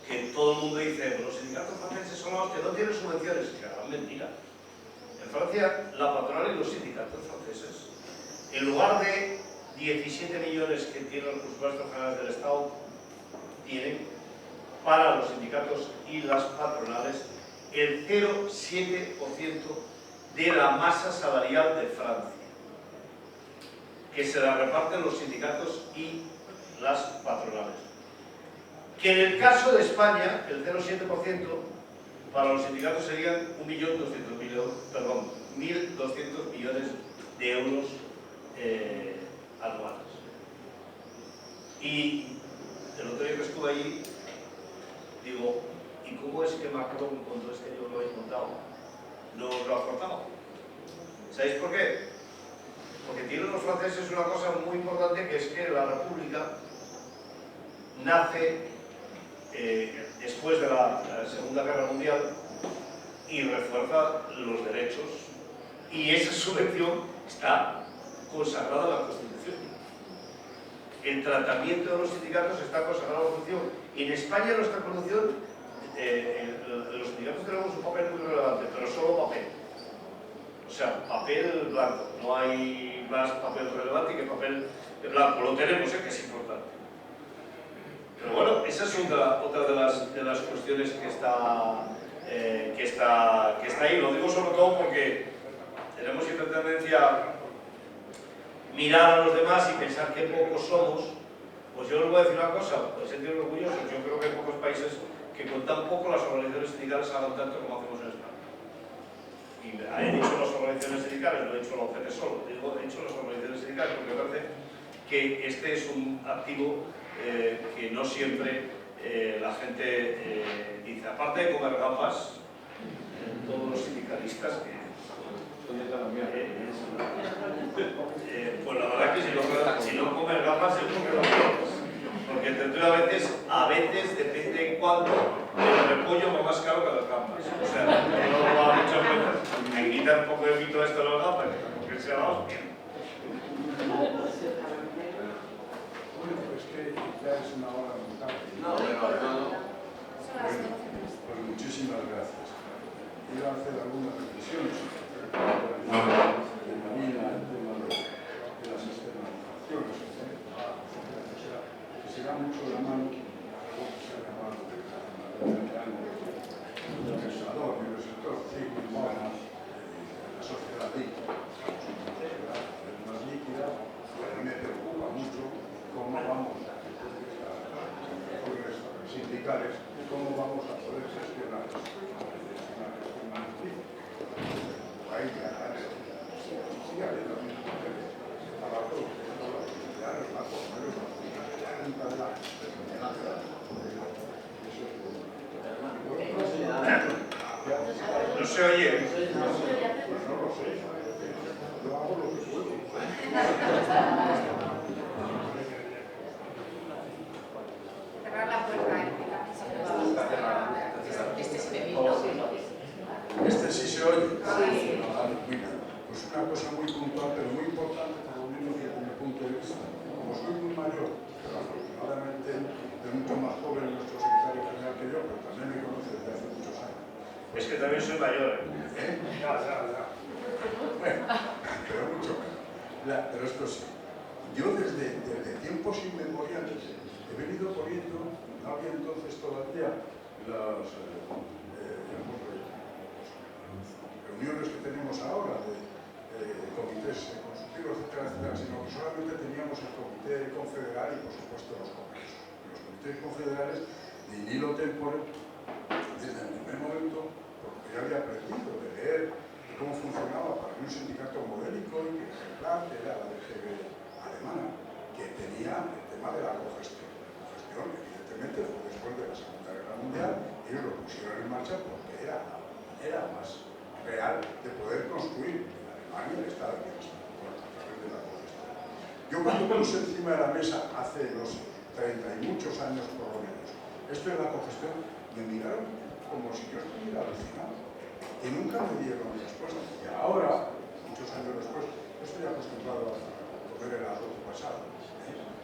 que todo el mundo dice, los sindicatos franceses son los que no tienen subvenciones, que gran mentira. En Francia, la patronal y los sindicatos franceses, en lugar de 17 millones que tienen los presupuestos generales del Estado, tienen para los sindicatos y las patronales el 0,7% de la masa salarial de Francia, que se la reparten los sindicatos y las patronales. Que en el caso de España, el 0,7% para los sindicatos serían 1.200 millones de euros anuales. Y el otro día que estuve allí, digo, ¿y cómo es que Macron, con todo este lío que habéis montado, no os lo ha cortado? ¿Sabéis por qué? Porque tienen los franceses una cosa muy importante, que es que la República nace después de la Segunda Guerra Mundial y refuerza los derechos, y esa subvención está consagrada en la Constitución. El tratamiento de los sindicatos está consagrado en la Constitución. En España, en nuestra Constitución, los sindicatos tenemos un papel muy relevante, pero solo papel. O sea, papel blanco. No hay más papel relevante que papel blanco. Lo tenemos, que es importante. Pero bueno, esa es otra de las cuestiones que está ahí. Lo digo sobre todo porque tenemos cierta tendencia a mirar a los demás y pensar qué pocos somos. Pues yo les voy a decir una cosa, pueden sentir orgullosos. Yo creo que hay pocos países que con tan poco las organizaciones sindicales hagan tanto como hacemos en España. Y he dicho las organizaciones sindicales, no he dicho la UGT solo, he dicho las organizaciones sindicales porque me parece que este es un activo que no siempre la gente dice. Aparte de comer gafas, todos los sindicalistas pues la verdad que si no comer gafas es porque no quieres. Porque porque el tertulia a veces, depende en cuándo, el repollo va más caro que las gambas. O sea, no va mucho menos. Me quita un poco de mito esto de las gambas, porque se la hostia. Es que ya es una hora muy tarde. No. Pues muchísimas gracias. Iba a hacer algunas reflexiones de las externalizaciones, que se da mucho la mano a lo que se ha llamado el pensador y el sector Zygmunt Bauman, la sociedad líquida. La sociedad más líquida, me preocupa mucho cómo vamos a sindicales, cómo vamos a poder gestionar esto. Ahí ya sigue habiendo trabajo, No se oye. Pues no lo sé. Yo hago lo que puedo. Cerrar la puerta. Este sí se oye. Mira, pues una cosa muy puntual, pero muy importante, por lo menos desde mi punto de vista. Como soy muy mayor, pero afortunadamente es mucho más joven nuestro secretario general que yo, pero también me conoce desde hace muchos años. Es que también soy mayor. Ya. Bueno, pero mucho menos. Pero esto sí. Yo desde tiempos inmemoriales he venido poniendo, no había entonces todavía las reuniones que tenemos ahora de comités consultivos, etcétera, sino que solamente teníamos el comité confederal y por supuesto los congresos. Los comités confederales de nihilo tempore, desde el primer momento, porque yo había aprendido de leer cómo funcionaba para mí un sindicato modélico y que ejemplar, que era la DGB alemana, que tenía el tema de la cogestión. La cogestión, evidentemente, fue después de la Segunda Guerra Mundial, ellos lo pusieron en marcha porque era la manera más real de poder construir en Alemania el Estado de Bienestar, a través de la cogestión. Yo cuando puse encima de la mesa hace, no sé, 30 y muchos años por lo menos, esto de la cogestión, me miraron como si yo estuviera alucinado y nunca me dieron respuesta. Y ahora, muchos años después, yo estoy acostumbrado a comer el arroz pasado.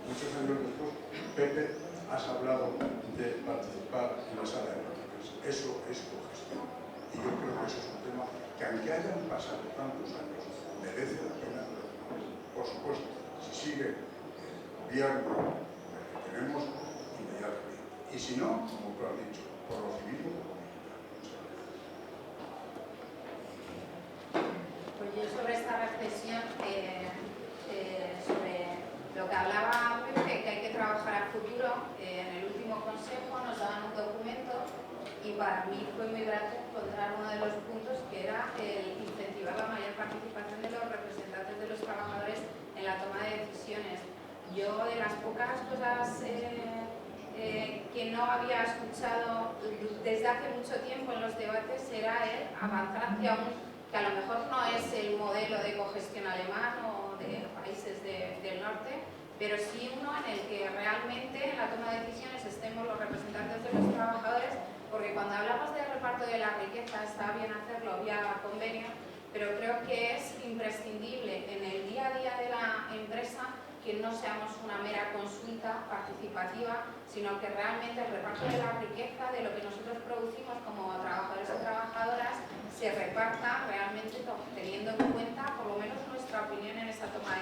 Muchos años después, Pepe, has hablado de participar en la sala de pláticas. Eso es cogestión. Y yo creo que eso es un tema que, aunque hayan pasado tantos años, merece la pena. Por supuesto, si sigue el gobierno que tenemos, inmediatamente. Y si no, como tú has dicho, por lo civil o por lo militar. Pues yo sobre esta reflexión, sobre lo que hablaba Pepe, que hay que trabajar a futuro, en el último consejo nos daban un documento y para mí fue muy grato encontrar uno de los puntos que era el incentivar la mayor participación de los representantes de los trabajadores en la toma de decisiones. Yo de las pocas cosas que no había escuchado desde hace mucho tiempo en los debates era el avanzar hacia un, que a lo mejor no es el modelo de cogestión alemán o de países del norte, pero sí uno en el que realmente en la toma de decisiones estemos los representantes de los trabajadores, porque cuando hablamos de reparto de la riqueza está bien hacerlo vía convenio, pero creo que es imprescindible en el día a día de la empresa que no seamos una mera consulta participativa, sino que realmente el reparto de la riqueza, de lo que nosotros producimos como trabajadores y trabajadoras, se reparta realmente teniendo en cuenta por lo menos nuestra opinión en esa toma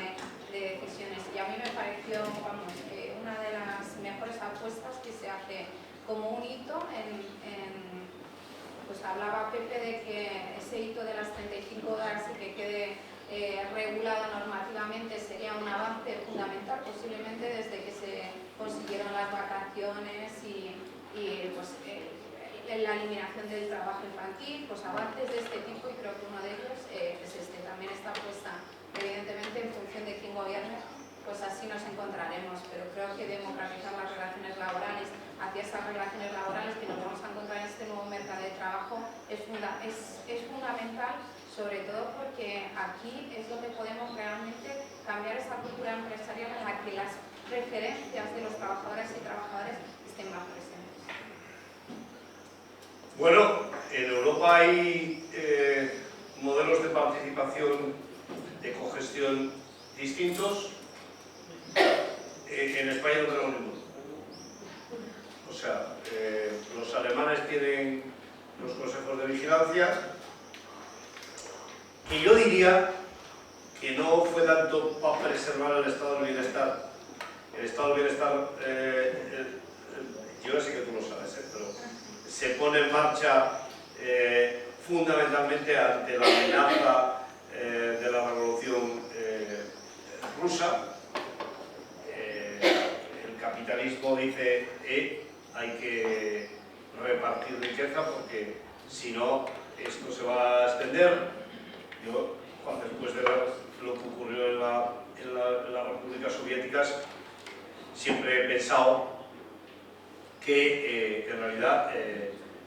de decisiones. Y a mí me pareció, vamos, una de las mejores apuestas que se hace como un hito pues hablaba Pepe de que ese hito de las 35 horas y que quede regulado normativamente sería un avance fundamental, posiblemente desde que se consiguieron las vacaciones y pues, la eliminación del trabajo infantil, pues avances de este tipo, y creo que uno de ellos es este. También está puesta, evidentemente, en función de quién gobierne, pues así nos encontraremos, pero creo que democratizar las relaciones laborales hacia esas relaciones laborales que nos vamos a encontrar en este nuevo mercado de trabajo es fundamental, sobre todo porque aquí es donde podemos realmente cambiar esa cultura empresarial en la que las preferencias de los trabajadores y trabajadoras Bueno, en Europa hay modelos de participación, de cogestión distintos. En España no tenemos ninguno. O sea, los alemanes tienen los consejos de vigilancia, que yo diría que no fue tanto para preservar el estado del bienestar. El estado del bienestar, yo sé que tú lo sabes, pero se pone en marcha fundamentalmente ante la amenaza de la revolución rusa. El capitalismo dice hay que repartir riqueza porque si no esto se va a extender. Yo, después de ver lo que ocurrió en las repúblicas soviéticas, siempre he pensado que en realidad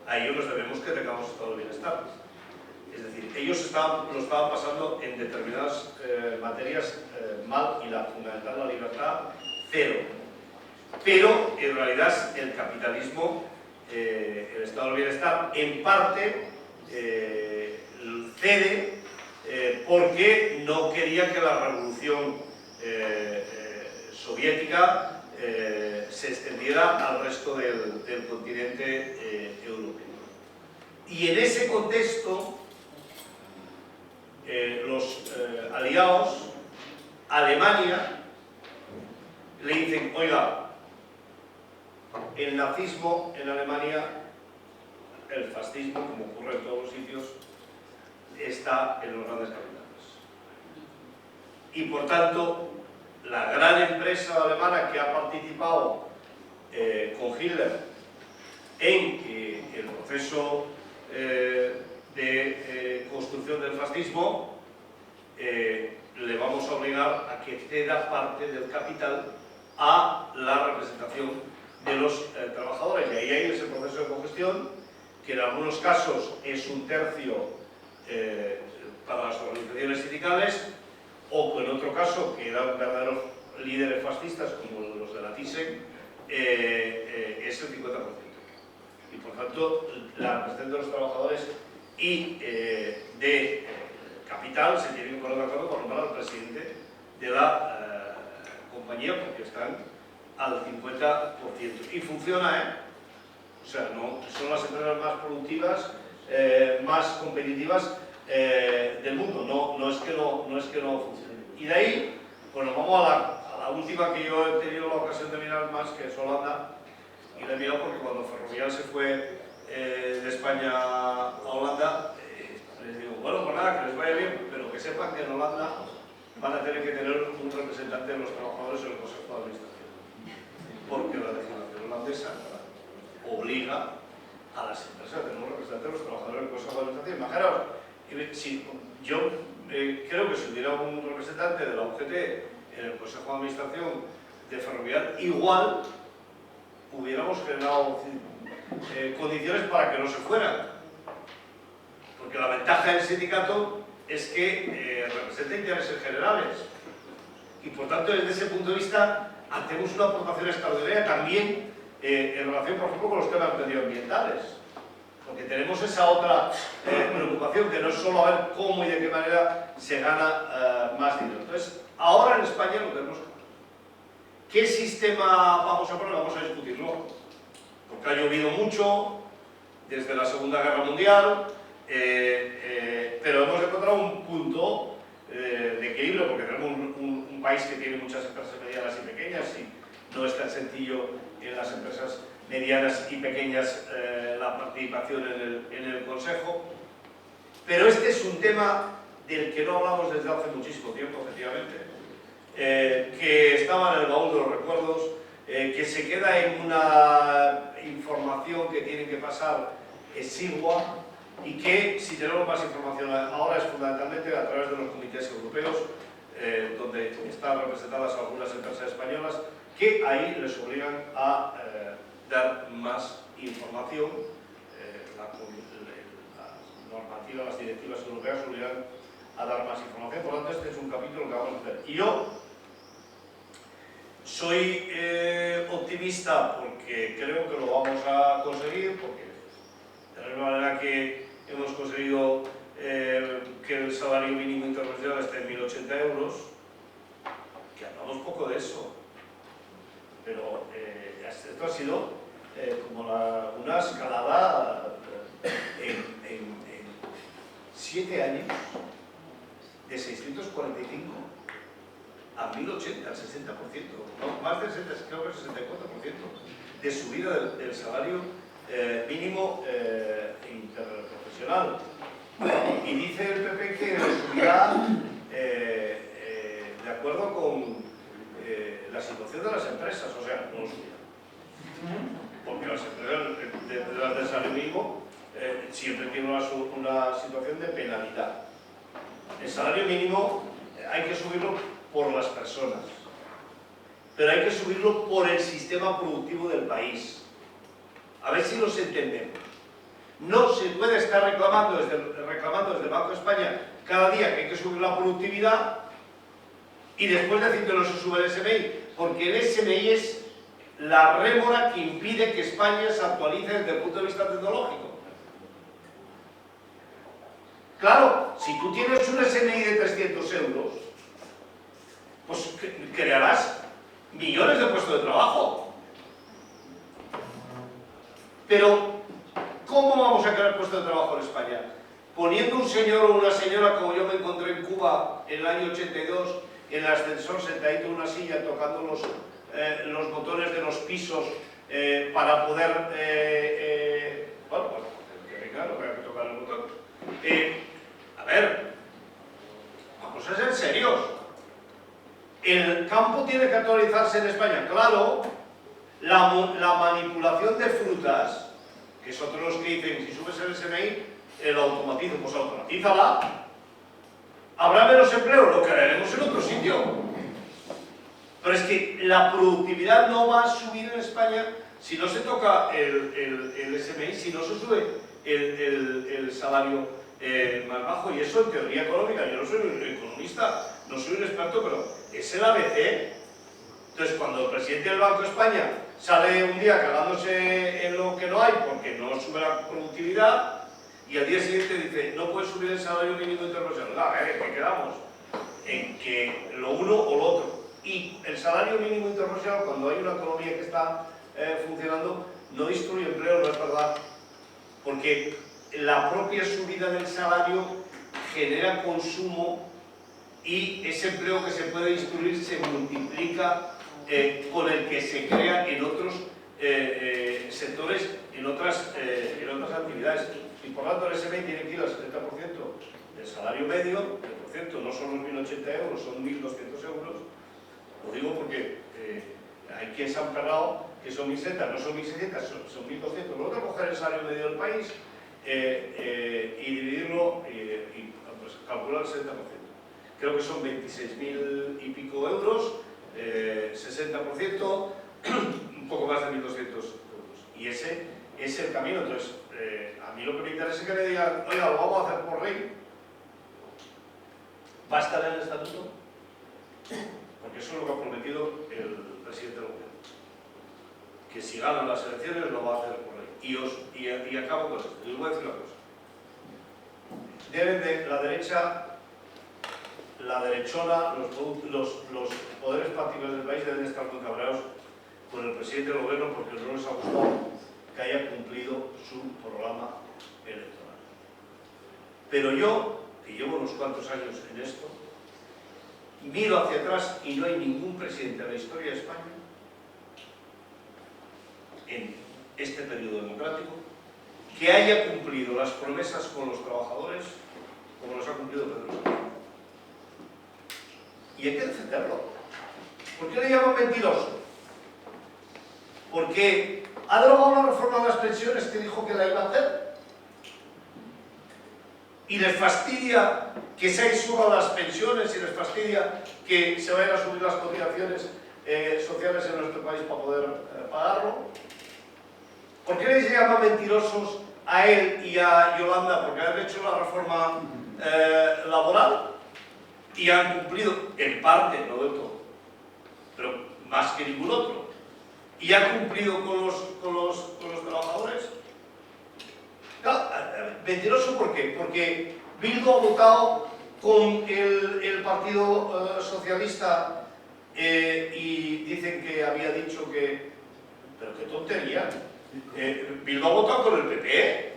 a ellos les debemos que tengamos estado de bienestar. Es decir, ellos lo estaban pasando en determinadas materias mal, y la fundamental, la libertad, cero. Pero en realidad el capitalismo, el estado del bienestar, en parte cede porque no quería que la revolución soviética se extendiera al resto del continente europeo. Y en ese contexto, los aliados, Alemania, le dicen, oiga, el nazismo en Alemania, el fascismo, como ocurre en todos los sitios, está en los grandes capitales. Y por tanto, la gran empresa alemana que ha participado con Hitler en el proceso de construcción del fascismo, le vamos a obligar a que ceda parte del capital a la representación de los trabajadores. Y ahí hay ese proceso de cogestión, que en algunos casos es 1/3 para las organizaciones sindicales, o en otro caso, que eran verdaderos líderes fascistas como los de la Thyssen, es el 50%. Y por tanto, la representación de los trabajadores y de capital se tienen que poner de acuerdo para nombrar al presidente de la compañía, porque están al 50%. Y funciona, O sea, no, son las empresas más productivas, más competitivas del mundo. No es que no funcione. Y de ahí, bueno, vamos a la última que yo he tenido la ocasión de mirar más, que es Holanda. Y la he mirado porque cuando Ferrovial se fue de España a Holanda, les digo, bueno, pues nada, que les vaya bien, pero que sepan que en Holanda van a tener que tener un representante de los trabajadores en el Consejo de Administración. Porque la legislación holandesa obliga a las empresas a tener un representante de los trabajadores en el Consejo de Administración. Imaginaos, si yo creo que si hubiera un representante de la UGT en el Consejo de Administración de Ferrovial, igual hubiéramos generado condiciones para que no se fueran. Porque la ventaja del sindicato es que representa intereses generales. Y por tanto, desde ese punto de vista, hacemos una aportación extraordinaria también en relación, por ejemplo, con los temas medioambientales. Porque tenemos esa otra preocupación, que no es solo a ver cómo y de qué manera se gana más dinero. Entonces, ahora en España lo tenemos claro. ¿Qué sistema vamos a poner? Vamos a discutirlo. Porque ha llovido mucho desde la Segunda Guerra Mundial, pero hemos encontrado un punto de equilibrio, porque tenemos un país que tiene muchas empresas medianas y pequeñas, y no es tan sencillo en las empresas medianas y pequeñas la participación en el Consejo. Pero este es un tema del que no hablamos desde hace muchísimo tiempo, efectivamente, que estaba en el baúl de los recuerdos, que se queda en una información que tiene que pasar exigua, y que si tenemos más información ahora es fundamentalmente a través de los comités europeos, donde están representadas algunas empresas españolas, que ahí les obligan a dar más información. La normativa, las directivas europeas obligan a dar más información. Por lo tanto, este es un capítulo que vamos a hacer. Y yo soy optimista porque creo que lo vamos a conseguir, porque la misma manera que hemos conseguido que el salario mínimo interprofesional esté en 1.080 euros, que hablamos poco de eso, pero esto ha sido como una escalada en 7 años, de 645 a 1.080, al 60%, no, más del 60, creo que el 64% de subida del salario mínimo interprofesional. Y dice el PP que subirá de acuerdo con la situación de las empresas, o sea, no subirá. Porque las empresas detrás del salario mínimo siempre tienen una situación de penalidad. El salario mínimo hay que subirlo por las personas, pero hay que subirlo por el sistema productivo del país. A ver si los entendemos. No se puede estar reclamando desde el Banco de España cada día que hay que subir la productividad y después decir que no se sube el SMI, porque el SMI es la rémora que impide que España se actualice desde el punto de vista tecnológico. Claro, si tú tienes un SMI de 300 euros, pues crearás millones de puestos de trabajo. Pero, ¿cómo vamos a crear puestos de trabajo en España? Poniendo un señor o una señora, como yo me encontré en Cuba en el año 82, en el ascensor sentadito en una silla, tocando los botones de los pisos para poder... bueno, que venga, no voy a tocar el botón. A ver, vamos a ser serios. ¿El campo tiene que actualizarse en España? Claro. La manipulación de frutas, que es otro de los que dicen, si subes el SMI, el automatizo, pues automatízala. ¿Habrá menos empleo? Lo crearemos en otro sitio. Pero es que la productividad no va a subir en España si no se toca el SMI, si no se sube el salario más bajo. Y eso en teoría económica, yo no soy un economista, no soy un experto, pero es el ABC. Entonces, cuando el presidente del Banco de España sale un día cagándose en lo que no hay porque no sube la productividad y al día siguiente dice no puede subir el salario mínimo interprofesional, ¿qué quedamos? En que lo uno o lo otro. Y el salario mínimo interprofesional, cuando hay una economía que está funcionando, no destruye empleo, no es verdad, porque la propia subida del salario genera consumo y ese empleo que se puede destruir se multiplica con el que se crea en otros sectores, en otras actividades. Y por tanto el SMI tiene que ir al 70% del salario medio, que por cierto no son los 1.080 euros, son 1.200 euros. Lo digo porque hay quien se han perrado que son 1.600, no son 1.600, son 1.200. Luego de coger el salario medio del país y dividirlo y pues, calcular el 70%. Creo que son 26.000 y pico euros, 60%, un poco más de 1.200 euros. Y ese es el camino. Entonces, a mí lo que me interesa es que me digan, oiga, lo vamos a hacer por ley. ¿Va a estar en el estatuto? Porque eso es lo que ha prometido el presidente del gobierno. Que si ganan las elecciones lo va a hacer por ley. Y acabo con esto. Les voy a decir una cosa. Deben de la derecha, la derechona, los poderes particulares del país deben estar muy cabreados con el presidente del gobierno porque no les ha gustado que haya cumplido su programa electoral. Pero yo, que llevo unos cuantos años en esto, miro hacia atrás y no hay ningún presidente de la historia de España en este periodo democrático que haya cumplido las promesas con los trabajadores como los ha cumplido Pedro Sánchez. Y hay que defenderlo. ¿Por qué le llaman mentiroso? Porque ha derogado la reforma de las pensiones que dijo que la iba a hacer. Y les fastidia que se suban las pensiones y les fastidia que se vayan a subir las cotizaciones sociales en nuestro país para poder pagarlo. ¿Por qué les llaman mentirosos a él y a Yolanda? Porque han hecho la reforma laboral y han cumplido, en parte, no del todo, pero más que ningún otro, y han cumplido con los trabajadores. Claro, mentiroso, ¿por qué? Porque Bildu ha votado con el Partido Socialista y dicen que había dicho que... Pero qué tontería. Bildu ha votado con el PP.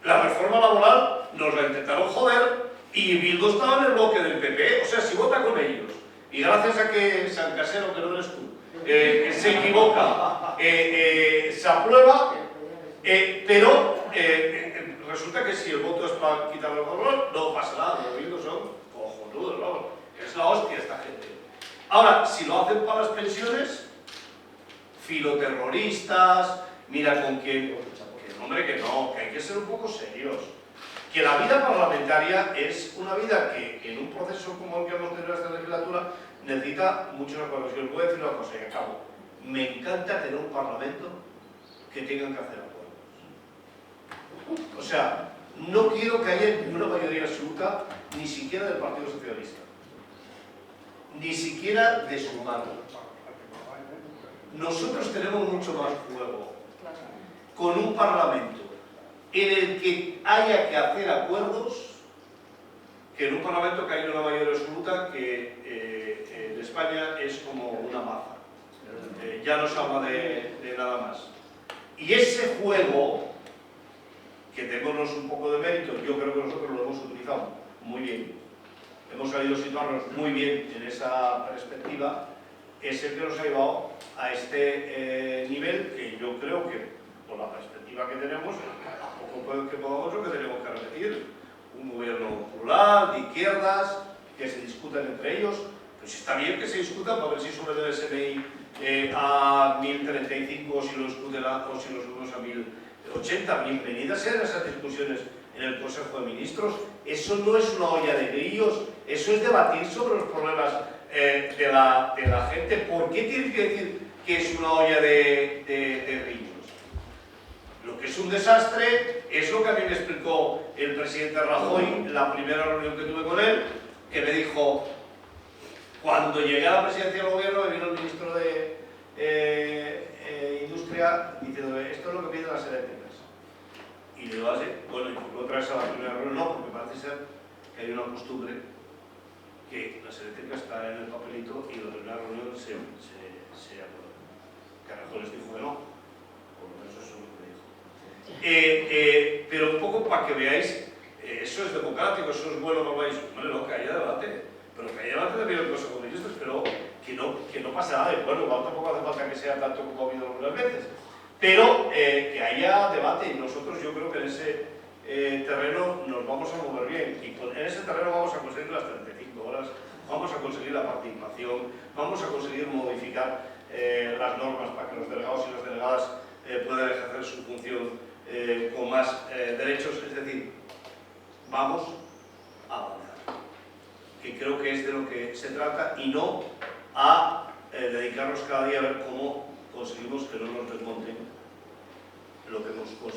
La reforma laboral nos la intentaron joder y Bildu estaba en el bloque del PP. O sea, si vota con ellos y gracias a que San Casero, que no eres tú, se equivoca, se aprueba, pero resulta que si el voto es para quitar el valor, no pasa nada. Los Bildu son cojonudos, vamos. Es la hostia esta gente. Ahora, si lo hacen para las pensiones, filoterroristas, mira con quién... Hombre, que no, que hay que ser un poco serios. Que la vida parlamentaria es una vida que en un proceso como el que hemos tenido esta legislatura necesita muchos acuerdos. Y os voy a decir una cosa y acabo. Me encanta tener un parlamento que tengan que hacer acuerdos. O sea, no quiero que haya una mayoría absoluta ni siquiera del Partido Socialista. Ni siquiera de su mano. Nosotros tenemos mucho más juego con un parlamento en el que haya que hacer acuerdos que en un parlamento que haya una mayoría absoluta que en España es como una maza. Ya no se habla de nada más. Y ese juego, que démonos un poco de mérito, yo creo que nosotros lo hemos utilizado muy bien, hemos sabido situarnos muy bien en esa perspectiva, es el que nos ha llevado a este nivel que yo creo que, por la perspectiva que tenemos, tampoco que podamos lo que tenemos que repetir. Un gobierno plural, de izquierdas, que se discutan entre ellos. Pues está bien que se discutan para ver si suben el SMI a 1035 o si lo discuten o si lo subimos a 1080. Bienvenidas sean esas discusiones en el Consejo de Ministros. Eso no es una olla de grillos, eso es debatir sobre los problemas de la gente. ¿Por qué tienen que decir que es una olla de grillos? Lo que es un desastre es lo que a mí me explicó el presidente Rajoy en la primera reunión que tuve con él, que me dijo, cuando llegué a la presidencia del gobierno, me vino el ministro de Industria diciendo, esto es lo que piden las eléctricas. Y le digo así, bueno, ¿y por qué otra vez a la primera reunión? No, porque parece ser que hay una costumbre que las eléctricas están en el papelito y la primera reunión se acuerda. Que Rajoy les dijo que no, por lo menos eso es lo que me dijo. Pero un poco para que veáis, eso es democrático, eso es bueno, no vais, hombre, no, que haya debate, pero que haya debate también en el Consejo de Ministros, pero que no pasa nada, y bueno, igual tampoco hace falta que sea tanto como ha habido algunas veces, pero que haya debate, y nosotros yo creo que en ese terreno nos vamos a mover bien, y en ese terreno vamos a conseguir las 35 horas, vamos a conseguir la participación, vamos a conseguir modificar las normas para que los delegados y las delegadas puedan ejercer su función con más derechos, es decir, vamos a avanzar, que creo que es de lo que se trata y no a dedicarnos cada día a ver cómo conseguimos que no nos desmonten lo que hemos conseguido.